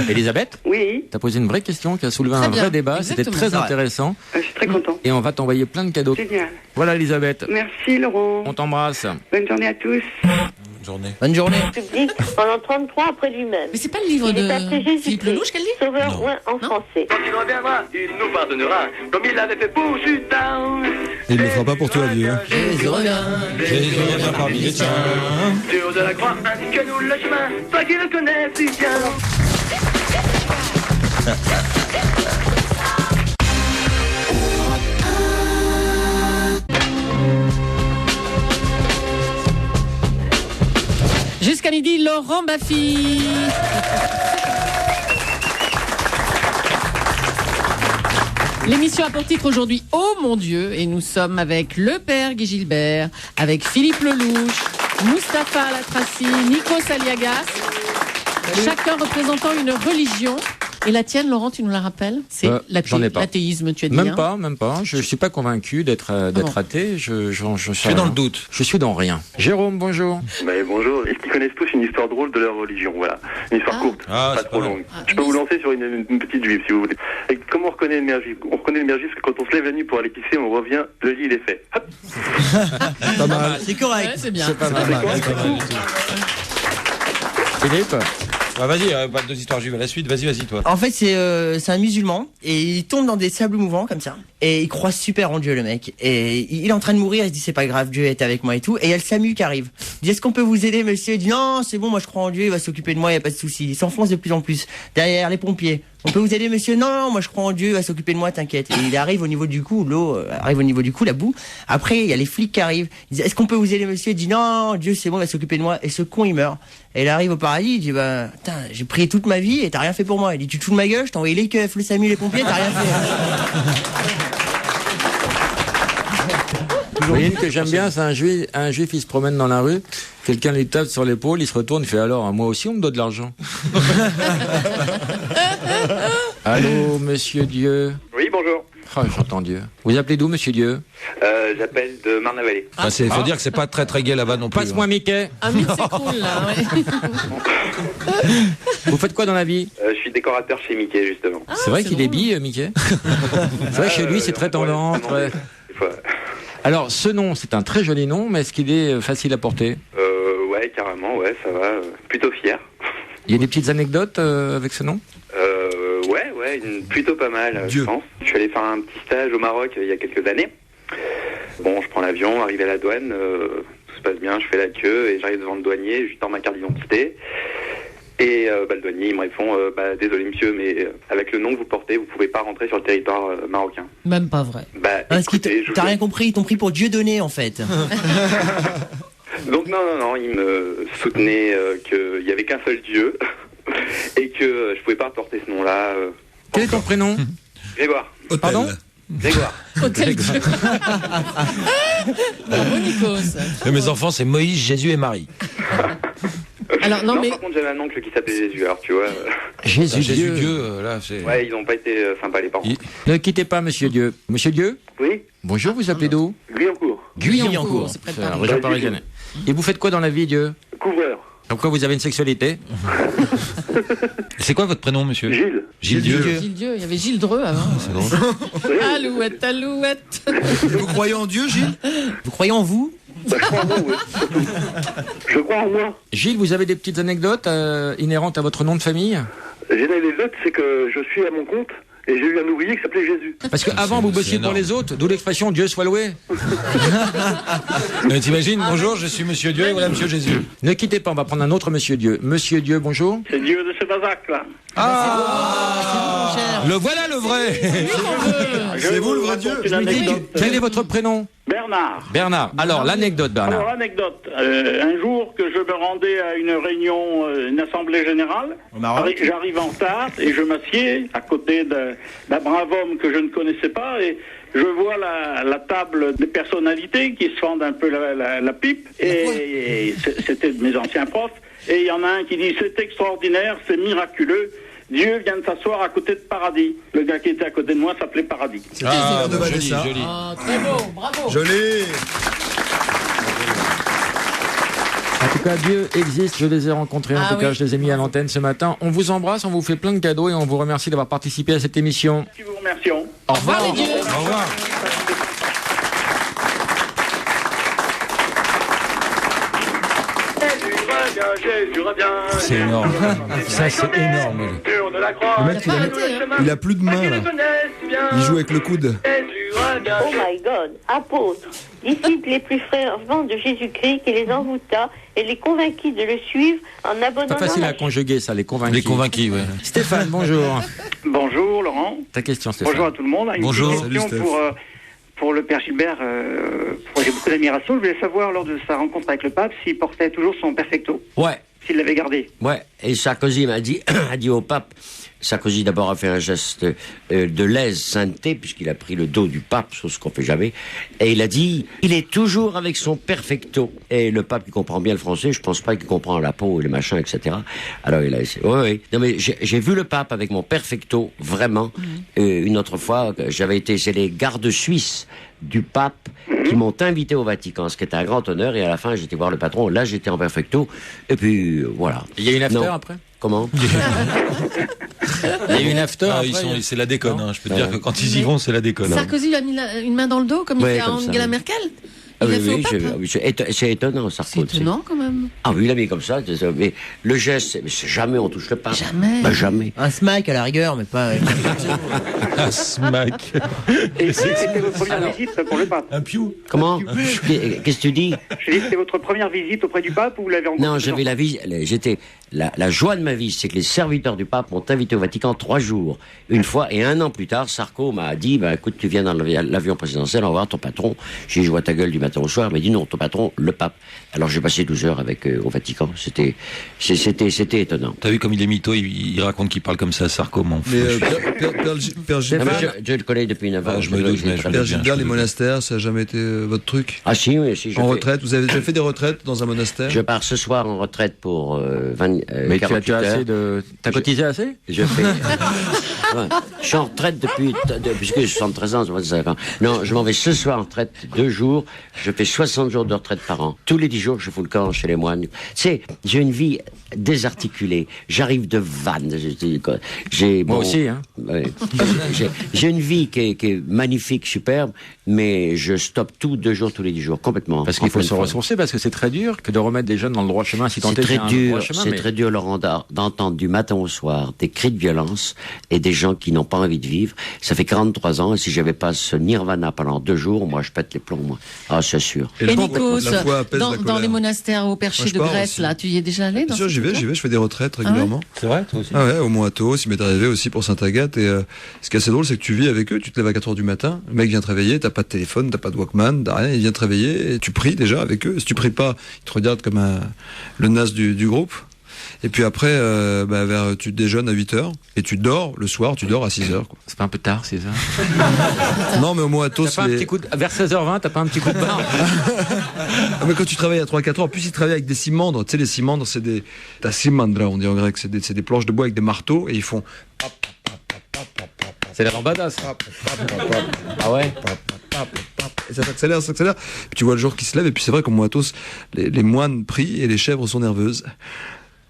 S4: Elisabeth?
S7: Oui,
S4: T'as posé une vraie question qui a soulevé
S3: Très
S4: un
S3: bien,
S4: vrai débat. C'était
S3: exactement.
S4: très intéressant.
S7: je suis très content.
S4: Et on va t'envoyer plein de cadeaux.
S7: Génial.
S4: Voilà, Elisabeth.
S7: Merci Laurent.
S4: On t'embrasse.
S7: Bonne journée à tous.
S2: journée.
S6: Bonne journée.
S10: Public pendant 33 après lui-même.
S3: Mais c'est pas le livre
S10: Il est
S3: de
S10: appelé Jésus-Christ.
S3: Philippe Lelouch qu'elle lit?
S10: Sauveur,
S2: Non.
S10: ouais, en français.
S8: Quand il reviendra, il nous pardonnera, comme il l'avait fait pour Judas.
S5: Il ne le fera pas pour toi, Dieu.
S2: Jésus revient parmi les tiens.
S8: Dieu de la croix indique-nous le chemin, toi qui le connais si bien.
S3: Jusqu'à midi, Laurent Baffy. L'émission a pour titre aujourd'hui Oh mon Dieu, et nous sommes avec le père Guy Gilbert, avec Philippe Lelouch, Mustapha Alatrassi, Nikos Aliagas, chacun représentant une religion. Et la tienne, Laurent, tu nous la rappelles? C'est
S4: j'en ai pas.
S3: l'athéisme, tu as dit.
S4: Même pas. Je suis pas convaincu d'être athée. Je
S2: suis dans le doute.
S4: Je suis dans rien. Jérôme, bonjour.
S9: Mais bonjour. Est-ce qu'ils connaissent tous une histoire drôle de leur religion? Voilà. Une histoire courte, pas trop longue. Je peux vous lancer sur une petite juive, si vous voulez. Et comment on reconnaît une mère juive? On reconnaît une mère juive parce que quand on se lève la nuit pour aller pisser, on revient, le lit il est fait. Hop.
S5: Pas mal.
S6: C'est correct.
S3: Ouais, c'est bien.
S4: C'est pas mal. Philippe.
S2: Bah, vas-y, pas deux histoires juives à la suite. Vas-y, toi.
S6: En fait, c'est un musulman et il tombe dans des sables mouvants comme ça. Et il croit super en Dieu, le mec. Et il est en train de mourir, il se dit c'est pas grave, Dieu est avec moi et tout. Et il y a le SAMU qui arrive. Il dit est-ce qu'on peut vous aider, monsieur? Il dit non, c'est bon, moi je crois en Dieu, il va s'occuper de moi, il y a pas de souci. Il s'enfonce de plus en plus derrière les pompiers. On peut vous aider, monsieur? Non, moi je crois en Dieu, il va s'occuper de moi, t'inquiète. Et il arrive au niveau du cou, l'eau arrive au niveau du cou, la boue. Après, il y a les flics qui arrivent. Ils disent est-ce qu'on peut vous aider, monsieur? Il dit non, Dieu c'est bon, il va s'occuper de moi. Et ce con il meurt. Et il arrive au paradis, il dit bah putain, j'ai prié toute ma vie et t'as rien fait pour moi. Il dit tu te fous de ma gueule, je t'ai envoyé les keufs, le SAMU, les pompiers, t'as rien fait.
S4: Vous voyez une que j'aime bien, c'est un juif, il se promène dans la rue, quelqu'un lui tape sur l'épaule, il se retourne, il fait alors, moi aussi on me doit de l'argent. Allô, monsieur Dieu.
S11: Oui, bonjour.
S4: Oh, j'entends Dieu. Vous appelez d'où, monsieur Dieu?
S11: J'appelle de Marne-la-Vallée.
S2: Faut dire que c'est pas très gai là-bas non plus.
S4: Passe-moi Mickey.
S3: Un mythe s'écroule là, ouais.
S4: Vous faites quoi dans la vie?
S11: Je suis décorateur chez Mickey, justement.
S4: C'est vrai qu'il est bille, Mickey. C'est vrai, chez lui, c'est très tendance. Ouais. Alors, ce nom, c'est un très joli nom, mais est-ce qu'il est facile à porter?
S11: Ouais, carrément, ouais, ça va. Plutôt fier.
S4: Il y a des petites anecdotes avec ce nom?
S11: Ouais, plutôt pas mal, je pense. Je suis allé faire un petit stage au Maroc il y a quelques années. Bon, je prends l'avion, arrive à la douane, tout se passe bien, je fais la queue et j'arrive devant le douanier, je lui tends ma carte d'identité. Et le douanier, il me répond désolé monsieur, mais avec le nom que vous portez, vous pouvez pas rentrer sur le territoire marocain.
S3: Même pas vrai.
S6: Parce que t'as rien compris, ils t'ont pris pour Dieu donné en fait.
S11: Donc non, il me soutenait qu'il y avait qu'un seul Dieu et que je pouvais pas porter ce nom-là.
S4: Quel est ton prénom?
S11: Grégoire.
S4: Pardon?
S11: Grégoire.
S3: Hôtel Dieu. Bravo, Nikos.
S2: Mes enfants, c'est Moïse, Jésus et Marie.
S3: Alors, non, mais.
S11: Par contre, j'avais un oncle qui s'appelait Jésus, alors tu vois.
S4: Jésus
S2: Dieu,
S4: là, c'est.
S11: Ouais, ils n'ont pas été sympas, les parents.
S4: Ne quittez pas, monsieur Dieu. Monsieur Dieu?
S11: Oui.
S4: Bonjour, vous appelez d'où?
S11: Guyancourt.
S4: Guyancourt,
S3: c'est près de
S4: c'est la
S3: Paris.
S4: région parisienne. Et vous faites quoi dans la vie, Dieu?
S11: Couvreur.
S4: Pourquoi vous avez une sexualité?
S2: C'est quoi votre prénom, monsieur?
S11: Gilles.
S2: Gilles Dieu.
S3: Gilles Dieu, il y avait Gilles Dreux avant.
S2: C'est drôle.
S3: Alouette, alouette.
S5: Vous croyez en Dieu, Gilles?
S6: Vous croyez en vous?
S11: Je crois en moi, oui. Je crois en moi.
S4: Gilles, vous avez des petites anecdotes inhérentes à votre nom de famille?
S9: J'ai des autres, c'est que je suis à mon compte et j'ai eu un ouvrier qui s'appelait Jésus.
S4: Parce qu'avant, vous bossiez pour les autres, d'où l'expression Dieu soit loué.
S2: T'imagines, bonjour, je suis monsieur Dieu et voilà monsieur Jésus.
S4: Ne quittez pas, on va prendre un autre monsieur Dieu. Monsieur Dieu, bonjour.
S9: C'est Dieu de Sébazac, là.
S2: Le voilà le vrai.
S5: C'est vous le vrai Dieu?
S4: Quel est votre prénom?
S12: Bernard.
S4: Bernard. Alors, l'anecdote, Bernard.
S12: Alors, l'anecdote. Un jour que je me rendais à une réunion, une assemblée générale, j'arrive en retard et je m'assieds à côté d'un brave homme que je ne connaissais pas et je vois la table des personnalités qui se fendent un peu la pipe et c'était de mes anciens profs et il y en a un qui dit c'est extraordinaire, c'est miraculeux. Dieu vient de s'asseoir à côté de Paradis. Le gars qui était à côté de moi s'appelait Paradis.
S5: Ah,
S2: joli, joli.
S3: Ah, très beau, bravo.
S5: Joli.
S4: En tout cas, Dieu existe, je les ai rencontrés, en tout cas, je les ai mis à l'antenne ce matin. On vous embrasse, on vous fait plein de cadeaux et on vous remercie d'avoir participé à cette émission.
S12: Nous vous remercions.
S4: Au revoir.
S3: Au revoir.
S8: Salut Jésus revient.
S2: C'est énorme. Ça, c'est énorme.
S5: Le mec, il a plus de main, là. Il joue avec le coude.
S10: Oh my God, apôtre, disciples les plus fervents de Jésus-Christ, qui les envoûta et les convainquit de le suivre en abandonnant.
S4: Pas facile à conjuguer, ça, les convaincus.
S2: Les convaincus, ouais.
S4: Stéphane, bonjour.
S12: Bonjour Laurent.
S4: Ta question, Stéphane.
S12: Bonjour à tout le monde. Une
S2: Bonjour.
S12: question pour le père Gilbert. J'ai beaucoup d'admiration. Je voulais savoir, lors de sa rencontre avec le pape, s'il portait toujours son perfecto.
S1: Ouais.
S12: S'il l'avait gardé.
S1: Ouais. Et Sarkozy a dit au pape. Sarkozy d'abord a fait un geste de lèse-sainteté, puisqu'il a pris le dos du pape, chose qu'on fait jamais, et il a dit, il est toujours avec son perfecto. Et le pape, qui comprend bien le français, je pense pas qu'il comprend la peau et les machins, etc. Alors il a essayé. Oui. Non mais j'ai vu le pape avec mon perfecto, vraiment. Une autre fois, c'est les gardes suisses du pape qui m'ont invité au Vatican, ce qui était un grand honneur, et à la fin j'étais voir le patron, là j'étais en perfecto, et puis voilà.
S4: Il y a une after après ?
S1: Comment?
S4: Il y a une after.
S2: C'est la déconne. Hein. Je peux te dire que quand ils y vont, c'est la déconne.
S3: Sarkozy lui a mis une main dans le dos, comme il fait à Angela Merkel.
S1: C'est étonnant, Sarkozy.
S3: C'est étonnant, quand même.
S1: Ah oui, il a mis comme ça. Mais le geste, c'est jamais on touche le pape.
S3: Jamais.
S1: Bah, jamais.
S6: Un smack à la rigueur, mais pas.
S2: Un smack.
S12: Et c'était votre première visite pour le pape.
S2: Un piou.
S1: Comment? Qu'est-ce que tu dis?
S12: Je dis, c'était votre première visite auprès du pape ou vous l'avez rencontré?
S1: Non, j'avais la vie. La joie de ma vie, c'est que les serviteurs du pape m'ont invité au Vatican 3 jours. Une fois, et 1 an plus tard, Sarko m'a dit, écoute, tu viens dans l'avion présidentiel, on va voir ton patron. J'ai dit, je vois ta gueule du matin au soir, mais dit non, ton patron, le pape. Alors j'ai passé 12 heures au Vatican. C'était étonnant.
S2: T'as vu comme il est mytho, il raconte qu'il parle comme ça à Sarko, mon
S5: Mais Père Gilbert,
S1: je le connais depuis 9 ans.
S2: Je me doute,
S5: Père Gilbert, les monastères, ça n'a jamais été votre truc?
S1: Ah si.
S5: En retraite, vous avez déjà fait des retraites dans un monastère?
S1: Je pars ce soir en retraite pour 48
S4: tu as
S1: heures.
S4: assez de... T'as cotisé assez?
S1: Je fais... Ouais. Je suis en retraite puisque j'ai 73 ans, 25 ans. Non, je m'en vais ce soir en retraite 2 jours. Je fais 60 jours de retraite par an. Tous les 10 jours, je fous le camp chez les moines. J'ai une vie désarticulée. J'arrive de Vannes.
S4: Moi aussi, hein.
S1: Ouais. J'ai une vie qui est magnifique, superbe, mais je stoppe tout 2 jours, tous les 10 jours, complètement.
S4: Parce qu'il faut se ressourcer, parce que c'est très dur que de remettre des jeunes dans le droit chemin, si tant est qu'il y a un droit chemin.
S1: C'est très dur, Laurent, d'entendre du matin au soir des cris de violence et des gens qui n'ont pas envie de vivre. Ça fait 43 ans, et si j'avais pas ce nirvana pendant 2 jours, moi, je pète les plombs, moi. Ah, c'est sûr.
S3: Et Nikos, dans les monastères au Perché de Grèce, là, tu y es déjà allé?
S5: Bien sûr, j'y vais, je fais des retraites régulièrement.
S2: C'est vrai, toi aussi?
S5: Ah ouais, au Mont Athos, il m'est arrivé aussi pour Sainte-Agathe, et ce qui est assez drôle, c'est que tu vis avec eux, tu te lèves à 4h du matin, le mec vient te réveiller, t'as pas de téléphone, t'as pas de Walkman, t'as rien, il vient te réveiller, et tu pries déjà avec eux. Si tu pries pas, ils te regardent comme le naze du groupe. Et puis après, tu déjeunes à 8h et tu dors le soir, tu dors à 6h.
S4: C'est pas un peu tard, 6h?
S5: Non, mais au Mont Athos,
S4: vers 16h20, t'as pas un petit coup de barre?
S5: Mais quand tu travailles à 3-4 heures, en plus ils travaillent avec des cimandres. Tu sais, les cimandres, c'est des cimandra, on dit en grec, c'est des planches de bois avec des marteaux et ils font.
S4: C'est la lambada, ça.
S1: Ah ouais?
S5: Et ça s'accélère. Puis tu vois le jour qui se lève, et puis c'est vrai qu'au Mont Athos, les moines prient et les chèvres sont nerveuses.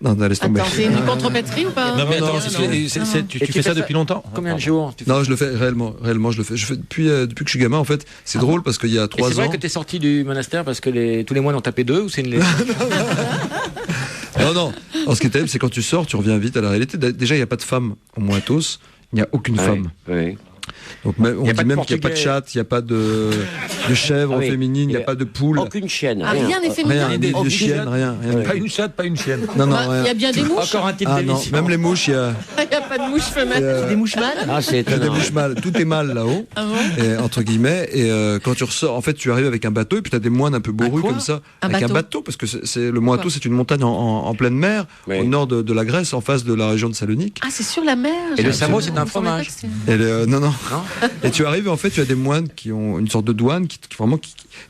S5: Non, laisse tomber.
S3: Attends, c'est une contrepétrie ou pas?
S2: Non, mais attends, tu fais ça depuis longtemps?
S4: Combien de jours?
S5: Non, je le fais réellement, je le fais. Je fais depuis que je suis gamin, en fait. C'est drôle parce qu'il y a 3 ans.
S4: C'est vrai que t'es sorti du monastère parce que tous les moines ont tapé 2 ou c'est une légende?
S5: Non. Alors, ce qui est terrible, c'est quand tu sors, tu reviens vite à la réalité. Déjà, il n'y a pas de femme au Mont Athos. Il n'y a aucune femme.
S1: Oui.
S5: Donc on dit même qu'il n'y a pas de chatte, il n'y a pas de chèvre féminine, il n'y a pas de poule.
S1: Aucune chienne.
S3: Rien n'est féminin.
S5: Rien, ni de chienne, rien.
S2: Pas une chatte, pas une chienne.
S5: Non,
S3: il y a bien des mouches.
S4: Encore un type d'émission.
S5: Même les mouches, il y a...
S3: Il n'y a pas de mouches femelles.
S6: Des mouches mâles?
S1: Ah, c'est étonnant.
S5: Des mouches mâles. Tout est mâle là-haut.
S3: Ah bon?
S5: Et, entre guillemets. Et quand tu ressors, en fait, tu arrives avec un bateau et puis tu as des moines un peu bourrus comme ça. Avec un bateau, parce que le Mont Athos, c'est une montagne en pleine mer, au nord de la Grèce, en face de la région de Salonique.
S3: Ah, c'est sur la mer.
S4: Et le samo, c'est un fromage.
S5: Non. Et tu arrives, en fait, tu as des moines qui ont une sorte de douane qui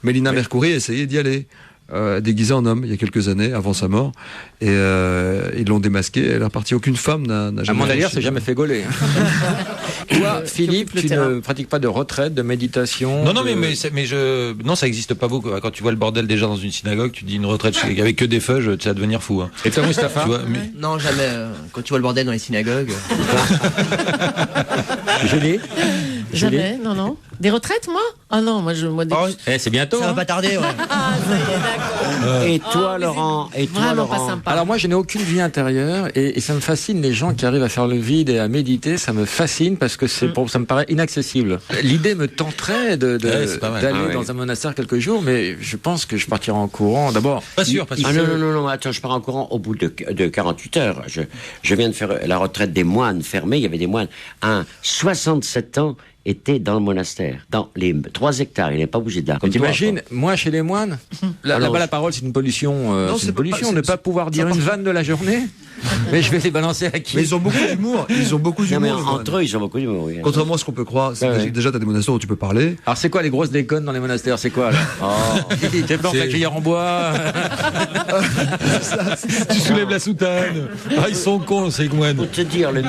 S5: Mélina Mercouri a essayé d'y aller. Déguisée en homme il y a quelques années avant sa mort, et ils l'ont démasqué. Elle est repartie. Aucune femme n'a jamais.
S4: Mandalière s'est jamais fait gauler. Toi, Philippe, tu ne pratiques pas de retraite, de méditation?
S2: Non, mais non, ça n'existe pas beaucoup. Quand tu vois le bordel déjà dans une synagogue, tu dis une retraite avec que des feuilles, tu vas devenir fou. Hein.
S4: Et toi, Mustapha?
S6: Non, jamais. Quand tu vois le bordel dans les synagogues.
S4: Julie?
S3: Jamais, non. Des retraites, moi? Ah non, moi
S4: c'est bientôt.
S6: Ça va pas tarder, ouais.
S3: Ah, ça y est, d'accord.
S1: Et toi, Laurent?
S3: Vraiment pas sympa.
S4: Alors moi, je n'ai aucune vie intérieure et ça me fascine les gens qui arrivent à faire le vide et à méditer. Ça me fascine parce que ça me paraît inaccessible. L'idée me tenterait d'aller dans un monastère quelques jours, mais je pense que je partirai en courant. D'abord.
S2: Pas sûr.
S1: Non, attends, je pars en courant au bout de 48 heures. Je viens de faire la retraite des moines fermés. Il y avait des moines. 67 ans était dans le monastère, dans les 3 hectares. Il n'est pas bougé de là.
S4: T'imagines, moi, chez les moines, là-bas, la parole, c'est une pollution. C'est une pollution. Ne pas pouvoir dire une vanne de la journée. Mais je vais les balancer à qui?
S5: Mais ils ont beaucoup d'humour.
S1: Entre eux, ils ont beaucoup d'humour. Oui.
S5: Contrairement à ce qu'on peut croire, déjà, t'as des monastères où tu peux parler.
S4: Alors, c'est quoi les grosses déconnes dans les monastères? C'est quoi, là? T'es blanc, la cuillère en bois.
S2: Tu soulèves la soutane. Ils sont cons, ces moines.
S1: Pour te dire, le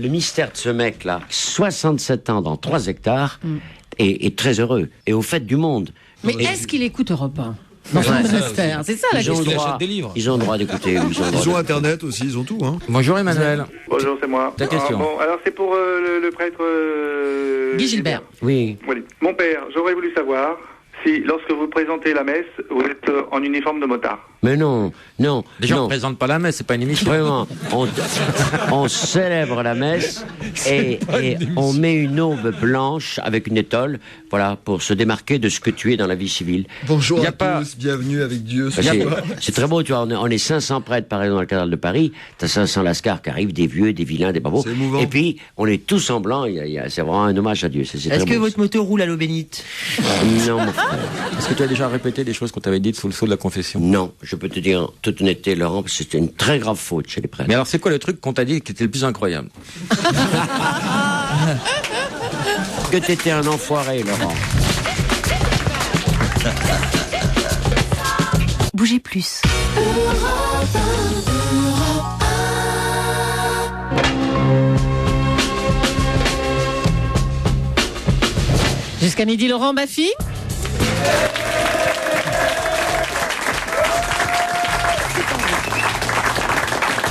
S1: mystère de ce mec-là, 67 ans dans 3 hectares, est très heureux. Et au fait du monde.
S3: Mais est-ce qu'il écoute Europe 1 dans son monastère? C'est ça la question.
S1: Ils ont le droit d'écouter.
S5: Ils ont Internet aussi, ils ont tout. Hein.
S4: Bonjour Emmanuel.
S11: Bonjour, c'est moi.
S4: Ta question.
S11: Alors c'est pour le prêtre...
S3: Guy Gilbert.
S1: Oui.
S11: Mon père, j'aurais voulu savoir si, lorsque vous présentez la messe, vous êtes en uniforme de motard.
S1: Mais non.
S4: Déjà, on ne présente pas la messe, c'est pas une émission.
S1: Vraiment, on célèbre la messe et on met une aube blanche avec une étole, voilà, pour se démarquer de ce que tu es dans la vie civile.
S5: Bonjour à tous, bienvenue avec Dieu.
S1: C'est très beau, tu vois, on est 500 prêtres, par exemple, dans la cathédrale de Paris. T'as 500 lascars qui arrivent, des vieux, des vilains, des babos. Et puis, on est tous en blanc, c'est vraiment un hommage à Dieu.
S6: Est-ce que votre moto roule à l'eau bénite?
S1: Non, mon frère.
S4: Est-ce que tu as déjà répété des choses qu'on t'avait dites sous le sceau de la confession?
S1: Non, je peux te dire en toute honnêteté, Laurent, parce que c'était une très grave faute chez les prêtres.
S4: Mais alors, c'est quoi le truc qu'on t'a dit qui était le plus incroyable?
S1: Que t'étais un enfoiré, Laurent.
S13: Bougez plus.
S3: Jusqu'à midi, Laurent Baffy.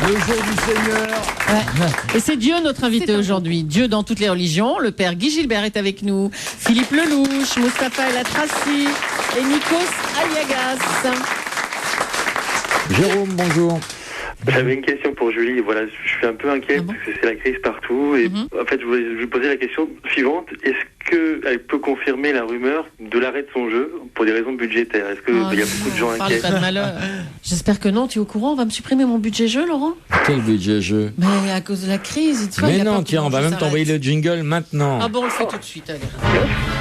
S5: Le jour du Seigneur.
S3: Ouais. Et c'est Dieu notre invité aujourd'hui. Dieu dans toutes les religions. Le père Guy Gilbert est avec nous. Philippe Lelouch, Mustapha El Atrassi et Nikos Aliagas.
S4: Jérôme, bonjour.
S9: J'avais une question pour Julie. Voilà, je suis un peu inquiet parce que c'est la crise partout. Et en fait, je voulais lui poser la question suivante. Est-ce qu'elle peut confirmer la rumeur de l'arrêt de son jeu pour des raisons budgétaires? Est-ce qu'il y a beaucoup de gens inquiets?
S3: Pas de malheur. J'espère que non. Tu es au courant? On va me supprimer mon budget jeu, Laurent?
S4: Quel budget jeu?
S3: Mais à cause de la crise. Tu vois,
S4: mais non, tiens, on va même t'envoyer le jingle maintenant.
S3: Ah bon, on le fait tout de suite. Allez.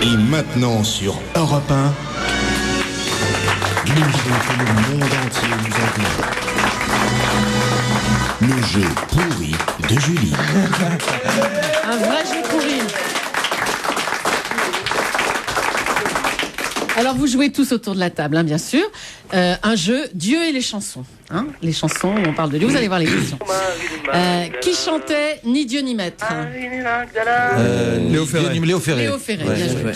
S14: Et maintenant sur Europe 1, le jeu que le monde entier nous envie. Le jeu pourri de Julie.
S3: Un vrai jeu pourri. Alors vous jouez tous autour de la table, hein, bien sûr. Un jeu Dieu et les chansons. Hein, les chansons où on parle de Dieu. Vous allez voir les questions. Qui chantait Ni Dieu ni Maître?
S5: Léo Ferré.
S2: Léo Ferré.
S3: Léo Ferré, bien joué.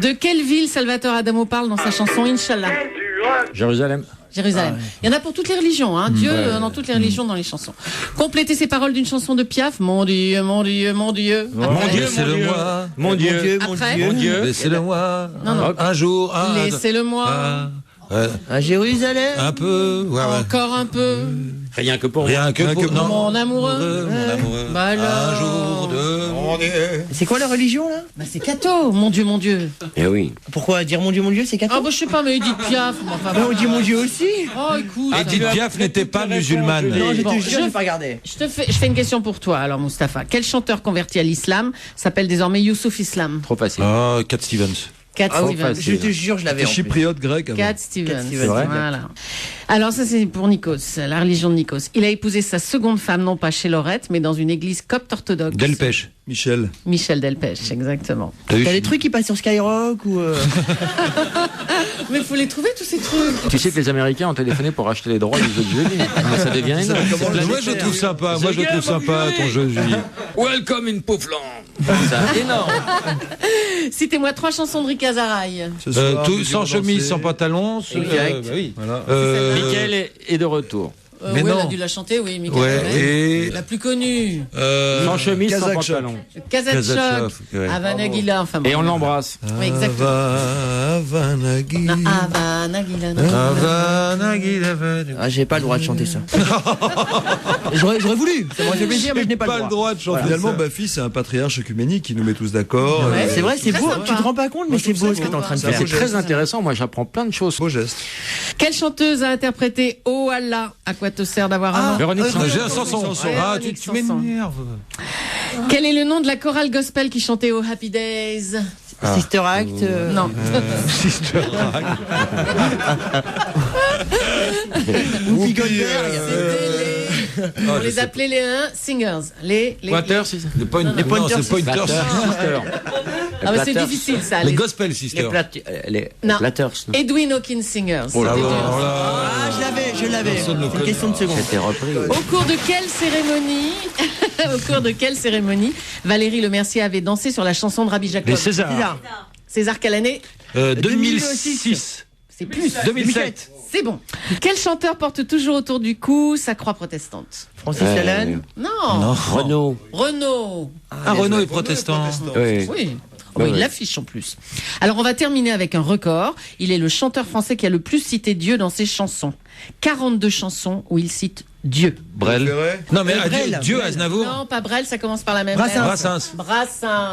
S3: De quelle ville Salvatore Adamo parle dans sa chanson Inch'Allah?
S4: Jérusalem.
S3: Jérusalem. Il y en a pour toutes les religions, hein. Dieu dans toutes les religions dans les chansons. Complétez ces paroles d'une chanson de Piaf. Mon Dieu, mon Dieu, mon Dieu.
S2: Mon Dieu, c'est le moi.
S4: Mon Dieu,
S2: mon Dieu. Laissez-le moi. Un jour.
S3: Laissez-le moi.
S6: À Jérusalem.
S2: Un peu.
S3: Encore un peu.
S4: Rien que pour
S3: mon amoureux. Bah alors.
S2: Un jour de mon Dieu.
S6: C'est quoi la religion là?
S3: Bah c'est catho. Mon Dieu, mon Dieu.
S1: Eh oui.
S6: Pourquoi dire mon Dieu, c'est catho?
S3: Ah bah je sais pas, mais Edith Piaf.
S6: On dit mon Dieu aussi.
S3: Oh écoute.
S2: Edith Piaf n'était pas musulmane.
S6: Non, je te jure, j'ai pas regardé.
S3: Je fais une question pour toi alors, Mustapha. Quel chanteur converti à l'islam s'appelle désormais Youssouf Islam?
S4: Trop facile.
S2: Cat Stevens.
S3: Cat Stevens.
S6: Je te jure, je l'avais.
S5: Chypriote grec.
S3: Cat Stevens. Voilà. Alors ça c'est pour Nikos, la religion de Nikos. Il a épousé sa seconde femme non pas chez Lorette, mais dans une église copte orthodoxe.
S2: Delpech.
S3: Michel Delpech, exactement.
S6: T'as des trucs qui passent sur Skyrock ou
S3: Mais il faut les trouver tous ces trucs.
S4: Tu sais que les Américains ont téléphoné pour acheter les droits du jeu de Julie. Ça devient énorme.
S2: Moi je trouve sympa. Moi je trouve sympa ton jeu de Julie.
S4: Welcome in Poufland. C'est énorme.
S3: Citez-moi 3 chansons de Rick Azaraï.
S2: Sans chemise, sans pantalon.
S6: Exact.
S2: Oui.
S4: Michael est de retour.
S2: Mais
S3: oui,
S2: non.
S3: elle a dû la chanter, oui, Michael
S2: Ouais,
S3: Bublé.
S2: et-
S3: La plus connue.
S4: Sans chemise, sans
S5: Kazakh
S4: pantalon.
S3: Kazakh,
S2: ouais.
S3: Havana Gila, enfin bon.
S4: Et on l'embrasse.
S3: Oui, exactement.
S5: Havana Gila.
S3: Havana Gila.
S6: Ah, j'ai pas le droit de chanter ça. J'aurais voulu, ça m'aurait fait plaisir, mais je n'ai pas le droit.
S5: de chanter. Finalement, Bafi, c'est un patriarche œcuménique qui nous met tous d'accord.
S3: Ouais,
S6: C'est vrai, c'est
S3: très
S6: beau.
S3: sympa.
S6: Tu te rends pas compte, mais c'est beau ce que t'es en train de faire.
S4: C'est très intéressant. Moi, j'apprends plein de choses.
S5: Beau geste.
S3: Quelle chanteuse a interprété Oh Allah, à quoi te sert d'avoir un an?
S4: Véronique Sanson.
S2: J'ai un Sanson. Ah, tu
S3: Véronique Sanson.
S2: m'énerves.
S3: Quel est le nom de la chorale gospel qui chantait Oh Happy Days?
S6: Sister Act.
S3: Non.
S2: Sister Act.
S6: Whoopi Goldberg.
S3: On les appelait les singers. Les
S4: Pointer, c'est ça.
S2: Les Pointer Sisters.
S3: Ah, mais c'est difficile ça.
S2: Les Gospel Sisters.
S1: Les
S3: Non.
S1: Platters. non.
S3: Edwin Hawkins Singers.
S2: Oh là
S3: C'était
S2: là,
S3: dur.
S2: oh là.
S6: Ah, je l'avais.
S2: Personne ne
S6: C'est une
S2: connaît.
S6: question de secondes.
S1: C'était repris. ouais.
S3: Au cours de quelle cérémonie Valérie Lemercier avait dansé sur la chanson de Rabbi Jacob?
S2: Les Césars.
S3: César quelle année?
S2: 2006.
S3: C'est plus.
S2: 2007.
S3: C'est bon. Quel chanteur porte toujours autour du cou sa croix protestante?
S6: Francis Lalanne.
S3: Non.
S1: Renaud.
S3: Renaud.
S2: Ah, Renaud est protestant.
S1: Oui.
S3: Oui.
S1: Ouais,
S3: Il
S1: ouais.
S3: l'affiche en plus. Alors on va terminer avec un record. Il est le chanteur français qui a le plus cité Dieu dans ses chansons. 42 chansons où il cite Dieu.
S2: Brel. Non, mais
S6: Brel.
S2: Dieu, Aznavour.
S3: Non, pas Brel, ça commence par la même
S6: Brassens.
S3: lettre.
S2: Brassens.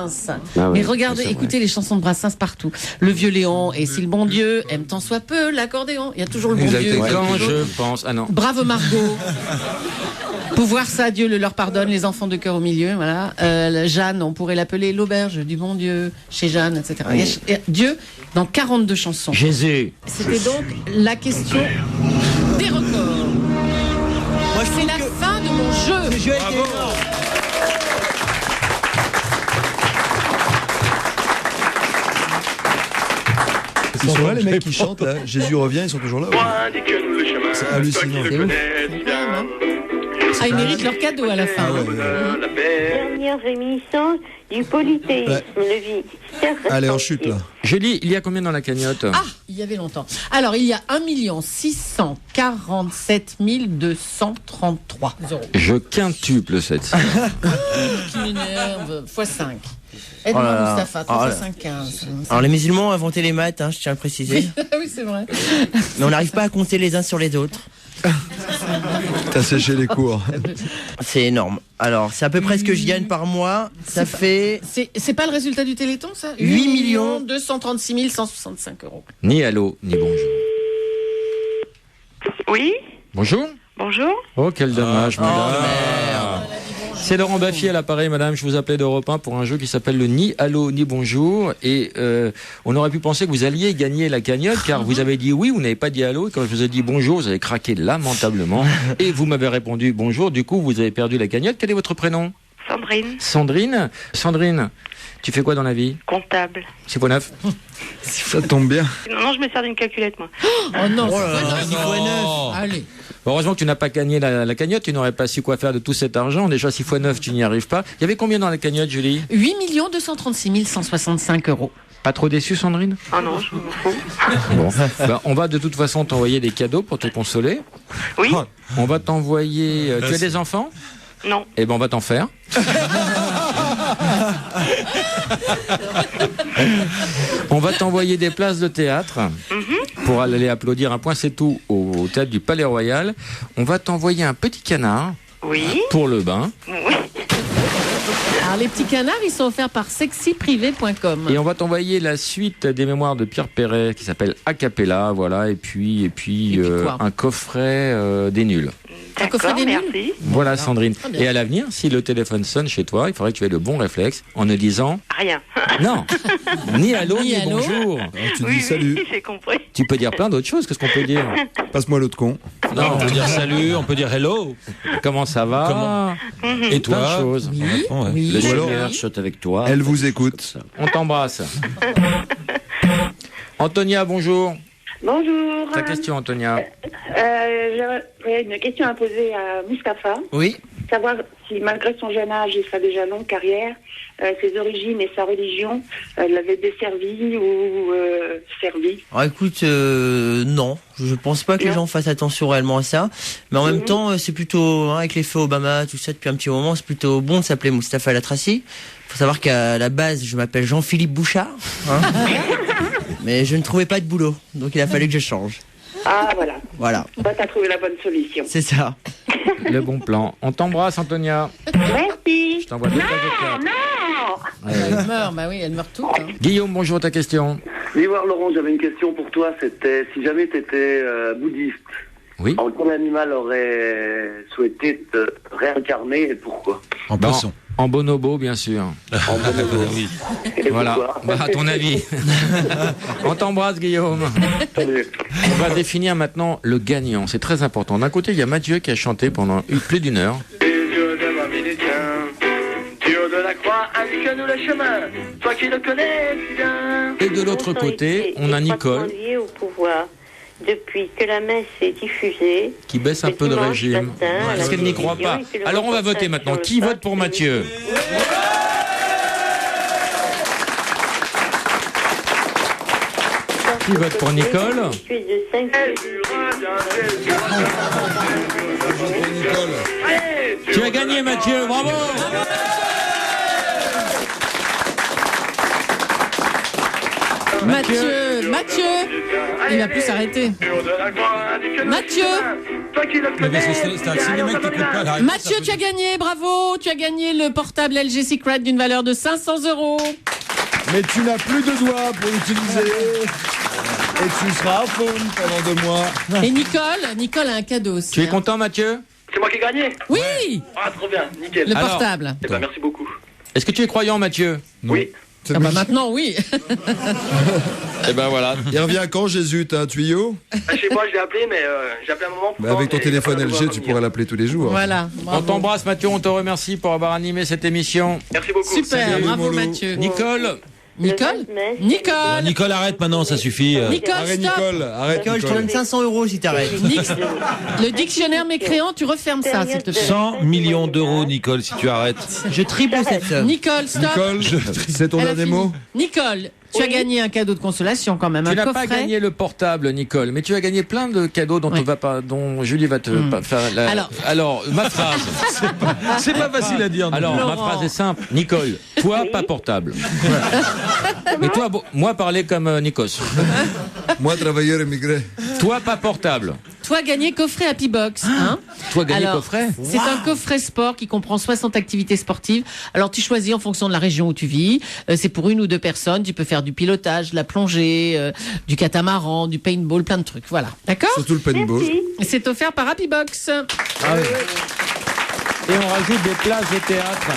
S3: Brassens.
S1: Ah oui,
S3: Mais regardez,
S1: c'est vrai.
S3: écoutez les chansons de Brassens partout. Le vieux Léon, et si le bon Dieu aime tant soit peu l'accordéon. Il y a toujours le bon
S2: Exact.
S3: Dieu.
S2: Ouais.
S4: Quand je pense. Ah non.
S3: Bravo Margot. Pouvoir ça, Dieu le leur pardonne, les enfants de cœur au milieu, voilà. Jeanne, on pourrait l'appeler l'auberge du bon Dieu, chez Jeanne, etc. Il y a Dieu dans 42 chansons.
S1: Jésus.
S3: C'était donc la question des records.
S6: Moi, je
S3: C'est
S6: trouve
S3: la
S6: que
S3: fin de mon jeu.
S6: le jeu a été énorme.
S5: Ils sont là, les mecs qui chantent, là. Jésus revient, ils sont toujours là. ouais.
S8: Indique-nous le chemin.
S5: C'est hallucinant.
S8: Toi qui le connais si bien.
S3: Ah, ils méritent leur cadeau à la fin.
S8: La paix.
S10: Dernière réminiscence du polythéisme,
S5: Ouais.
S10: le vie.
S5: Allez, en chute, là.
S4: Julie, il y a combien dans la cagnotte?
S3: Ah, il y avait longtemps. Alors, il y a 1 647 233 euros.
S4: Je quintuple cette somme.
S3: Qui m'énerve. X 5.
S6: Oh
S3: Aide-moi,
S6: là là.
S3: Mustapha. 3
S6: Oh
S3: fois
S6: là.
S3: 5, 15.
S6: Alors les musulmans ont inventé les maths, je tiens à le préciser.
S3: Oui, c'est vrai.
S6: Mais on n'arrive pas à compter les uns sur les autres.
S5: T'as séché les cours.
S6: C'est énorme. Alors, c'est à peu près ce que je gagne par mois. Ça fait...
S3: C'est pas le résultat du Téléthon, ça?
S6: 8
S3: 236 165 euros.
S4: Ni allô, ni bonjour.
S7: Oui,
S4: Bonjour.
S7: bonjour.
S4: Oh, quel dommage, madame. C'est Laurent Baffy à l'appareil, madame. Je vous appelais d'Europe 1 pour un jeu qui s'appelle le Ni Allô, Ni Bonjour. Et on aurait pu penser que vous alliez gagner la cagnotte, car vous avez dit oui, vous n'avez pas dit allô. Et quand je vous ai dit bonjour, vous avez craqué lamentablement. Et vous m'avez répondu bonjour. Du coup, vous avez perdu la cagnotte. Quel est votre prénom?
S7: Sandrine,
S4: Sandrine. Sandrine, tu fais quoi dans la vie?
S7: comptable.
S4: 6 x 9.
S5: Ça tombe bien.
S7: Non, je me sers d'une calculette, moi.
S3: Oh non,
S6: Oh là là,
S3: c'est
S6: six fois neuf.
S3: Allez.
S4: Heureusement que tu n'as pas gagné la cagnotte. Tu n'aurais pas su quoi faire de tout cet argent. Déjà 6 x 9, tu n'y arrives pas. Il y avait combien dans la cagnotte, Julie?
S3: 8 236 165 euros.
S4: Pas trop déçu, Sandrine?
S7: Ah non, je m'en fous.
S4: Bon, ben, on va de toute façon t'envoyer des cadeaux pour te consoler.
S7: Oui,
S4: On va t'envoyer. Tu as des enfants?
S7: non.
S4: Eh ben, on va t'en faire. On va t'envoyer des places de théâtre pour aller applaudir un point c'est tout au théâtre du Palais Royal. On va t'envoyer un petit canard
S7: Oui,
S4: pour le bain.
S7: oui.
S3: Alors, les petits canards, ils sont offerts par sexyprivé.com.
S4: Et on va t'envoyer la suite des mémoires de Pierre Perret qui s'appelle Acapella, voilà, et puis
S3: quoi
S4: un coffret des nuls.
S3: Un coffret
S7: D'accord,
S3: des nuls.
S7: merci.
S4: Voilà, Sandrine.
S3: Très bien.
S4: Et à l'avenir, si le téléphone sonne chez toi, il faudrait que tu aies le bon réflexe en ne disant
S7: Rien.
S4: non, ni allô,
S3: Ni
S4: ni
S3: allô.
S4: bonjour.
S5: Alors, tu
S7: Oui,
S5: dis salut,
S7: oui, j'ai compris.
S4: Tu peux dire plein d'autres choses. Qu'est-ce qu'on peut dire?
S5: passe-moi l'autre con.
S2: Non, on peut dire salut, on peut dire hello.
S4: Comment ça va?
S2: Comment
S4: Plein
S2: Et
S4: de
S2: toi?
S4: choses.
S3: Oui,
S2: Ouais.
S3: oui.
S1: Le
S5: Ou alors-
S1: Seigneur saute avec toi.
S5: Elle vous écoute.
S4: On t'embrasse. Antonia, bonjour.
S13: Bonjour.
S4: Ta question, Antonia.
S13: J'aurais une question à poser à Mustapha.
S6: Oui.
S7: savoir si malgré son jeune âge et sa déjà longue carrière, ses origines et sa religion l'avaient desservi ou servi.
S6: Écoute, non, je pense pas que les gens fassent attention réellement à ça, mais en même temps, c'est plutôt, avec l'effet Obama, tout ça depuis un petit moment, c'est plutôt bon de s'appeler Mustapha El Atrassi. Faut savoir qu'à la base, je m'appelle Jean-Philippe Bouchard, mais je ne trouvais pas de boulot, donc il a fallu que je change.
S7: Ah, voilà.
S6: Voilà.
S7: Bah, t'as trouvé la bonne solution.
S6: C'est ça.
S4: Le bon plan. On t'embrasse, Antonia.
S7: Merci.
S4: Je t'envoie deux avocats.
S7: Non.
S3: Elle meurt, bah oui, elle meurt toutes. Hein.
S4: Guillaume, bonjour, ta question.
S9: L'Ivoire Laurent, j'avais une question pour toi. C'était si jamais tu étais bouddhiste, en quel animal aurait souhaité te réincarner et pourquoi?
S2: En poisson.
S4: En bonobo, bien sûr.
S9: En bonobo,
S2: oui.
S4: Voilà, à ton avis. On t'embrasse, Guillaume. On va définir maintenant le gagnant. C'est très important. D'un côté, il y a Mathieu qui a chanté pendant plus d'1 heure.
S8: Dieu de l'Américain, Dieu de la croix, indique-nous le chemin, toi qui le connais si bien.
S4: Et de l'autre côté, on a Nicole.
S10: Lié au pouvoir. Depuis que la messe est diffusée,
S4: qui baisse un peu de régime. Parce qu'elle n'y croit pas. Alors on va voter maintenant. Qui vote pour Mathieu? Qui vote pour Nicole? Tu as gagné, Mathieu, bravo!
S3: Mathieu, il va plus s'arrêter. Mathieu, Mathieu, tu as gagné, bravo, tu as gagné le portable LG Secret d'une valeur de 500 €.
S5: Mais tu n'as plus de doigts pour l'utiliser. Et tu seras à fond pendant 2 mois.
S3: Et Nicole a un cadeau aussi.
S4: Tu es content, Mathieu?
S8: C'est moi qui ai gagné?
S3: Oui.
S8: Ah, trop bien, nickel.
S3: Le portable.
S8: Eh ben, merci beaucoup.
S4: Est-ce que tu es croyant, Mathieu?
S8: Oui.
S3: Ah bah maintenant, oui.
S4: Et ben voilà.
S5: Il revient quand, Jésus? T'as un tuyau?
S8: Chez moi, je l'ai appelé, mais j'ai appelé un moment.
S5: Bah avec ton téléphone LG, tu pourras l'appeler tous les jours.
S3: Voilà.
S4: On t'embrasse, Mathieu. On te remercie pour avoir animé cette émission.
S8: Merci beaucoup.
S3: Super,
S5: Salut,
S3: bravo
S5: Molo.
S3: Mathieu.
S4: Nicole?
S2: Nicole, arrête maintenant, ça suffit.
S3: Nicole,
S5: Arrête,
S3: stop.
S5: Nicole,
S6: Je te donne 500 € si t'arrêtes.
S3: Le dictionnaire mécréant, tu refermes ça, s'il te plaît.
S2: 100 millions d'euros, Nicole, si tu arrêtes.
S6: Je triple cette somme.
S3: Nicole, stop.
S5: Nicole, c'est ton
S3: Elle a
S5: dernier
S3: fini.
S5: mot?
S3: Nicole, tu as gagné un cadeau de consolation quand même,
S4: Tu
S3: un
S4: n'as
S3: coffret.
S4: pas gagné le portable, Nicole, mais tu as gagné plein de cadeaux dont, dont Julie va te faire la... Alors, ma phrase.
S2: C'est pas facile à dire.
S4: Alors,
S3: Laurent.
S4: ma phrase est simple.Nicole, toi, pas portable. Mais toi, moi, parler comme Nikos.
S5: Moi, travailleur immigré.
S4: Toi, pas portable.
S3: Toi, gagné coffret Happy Box. Hein.
S4: Toi, gagné
S3: Alors,
S4: coffret.
S3: C'est un coffret sport qui comprend 60 activités sportives. Alors, tu choisis en fonction de la région où tu vis. C'est pour 1 ou 2 personnes. Tu peux faire du pilotage, de la plongée, du catamaran, du paintball, plein de trucs. Voilà. D'accord?
S5: Surtout le paintball.
S3: C'est offert par Happy Box.
S4: Ah oui. Et on rajoute des places de théâtre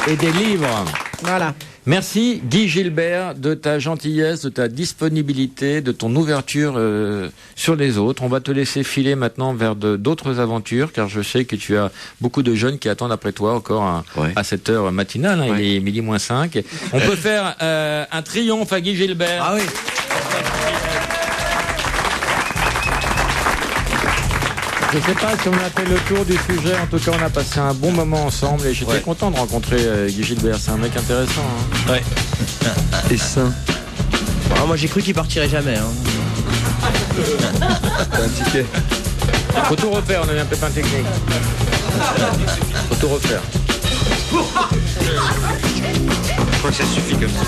S4: et des livres.
S3: Voilà.
S4: Merci Guy Gilbert de ta gentillesse, de ta disponibilité, de ton ouverture sur les autres. On va te laisser filer maintenant vers d'autres aventures, car je sais que tu as beaucoup de jeunes qui attendent après toi encore à cette heure matinale. Hein, il est 12:05. On peut faire un triomphe à Guy Gilbert.
S6: Ah oui.
S4: Je ne sais pas si on a fait le tour du sujet. En tout cas, on a passé un bon moment ensemble et j'étais content de rencontrer Guy Gilbert. C'est un mec intéressant. Hein.
S2: Ouais.
S5: Et sain.
S6: Ah, moi, j'ai cru qu'il partirait jamais. Hein.
S5: T'as un ticket.
S4: Faut tout refaire, on a eu un pépin technique. Faut tout refaire.
S11: Je crois que ça suffit comme ça.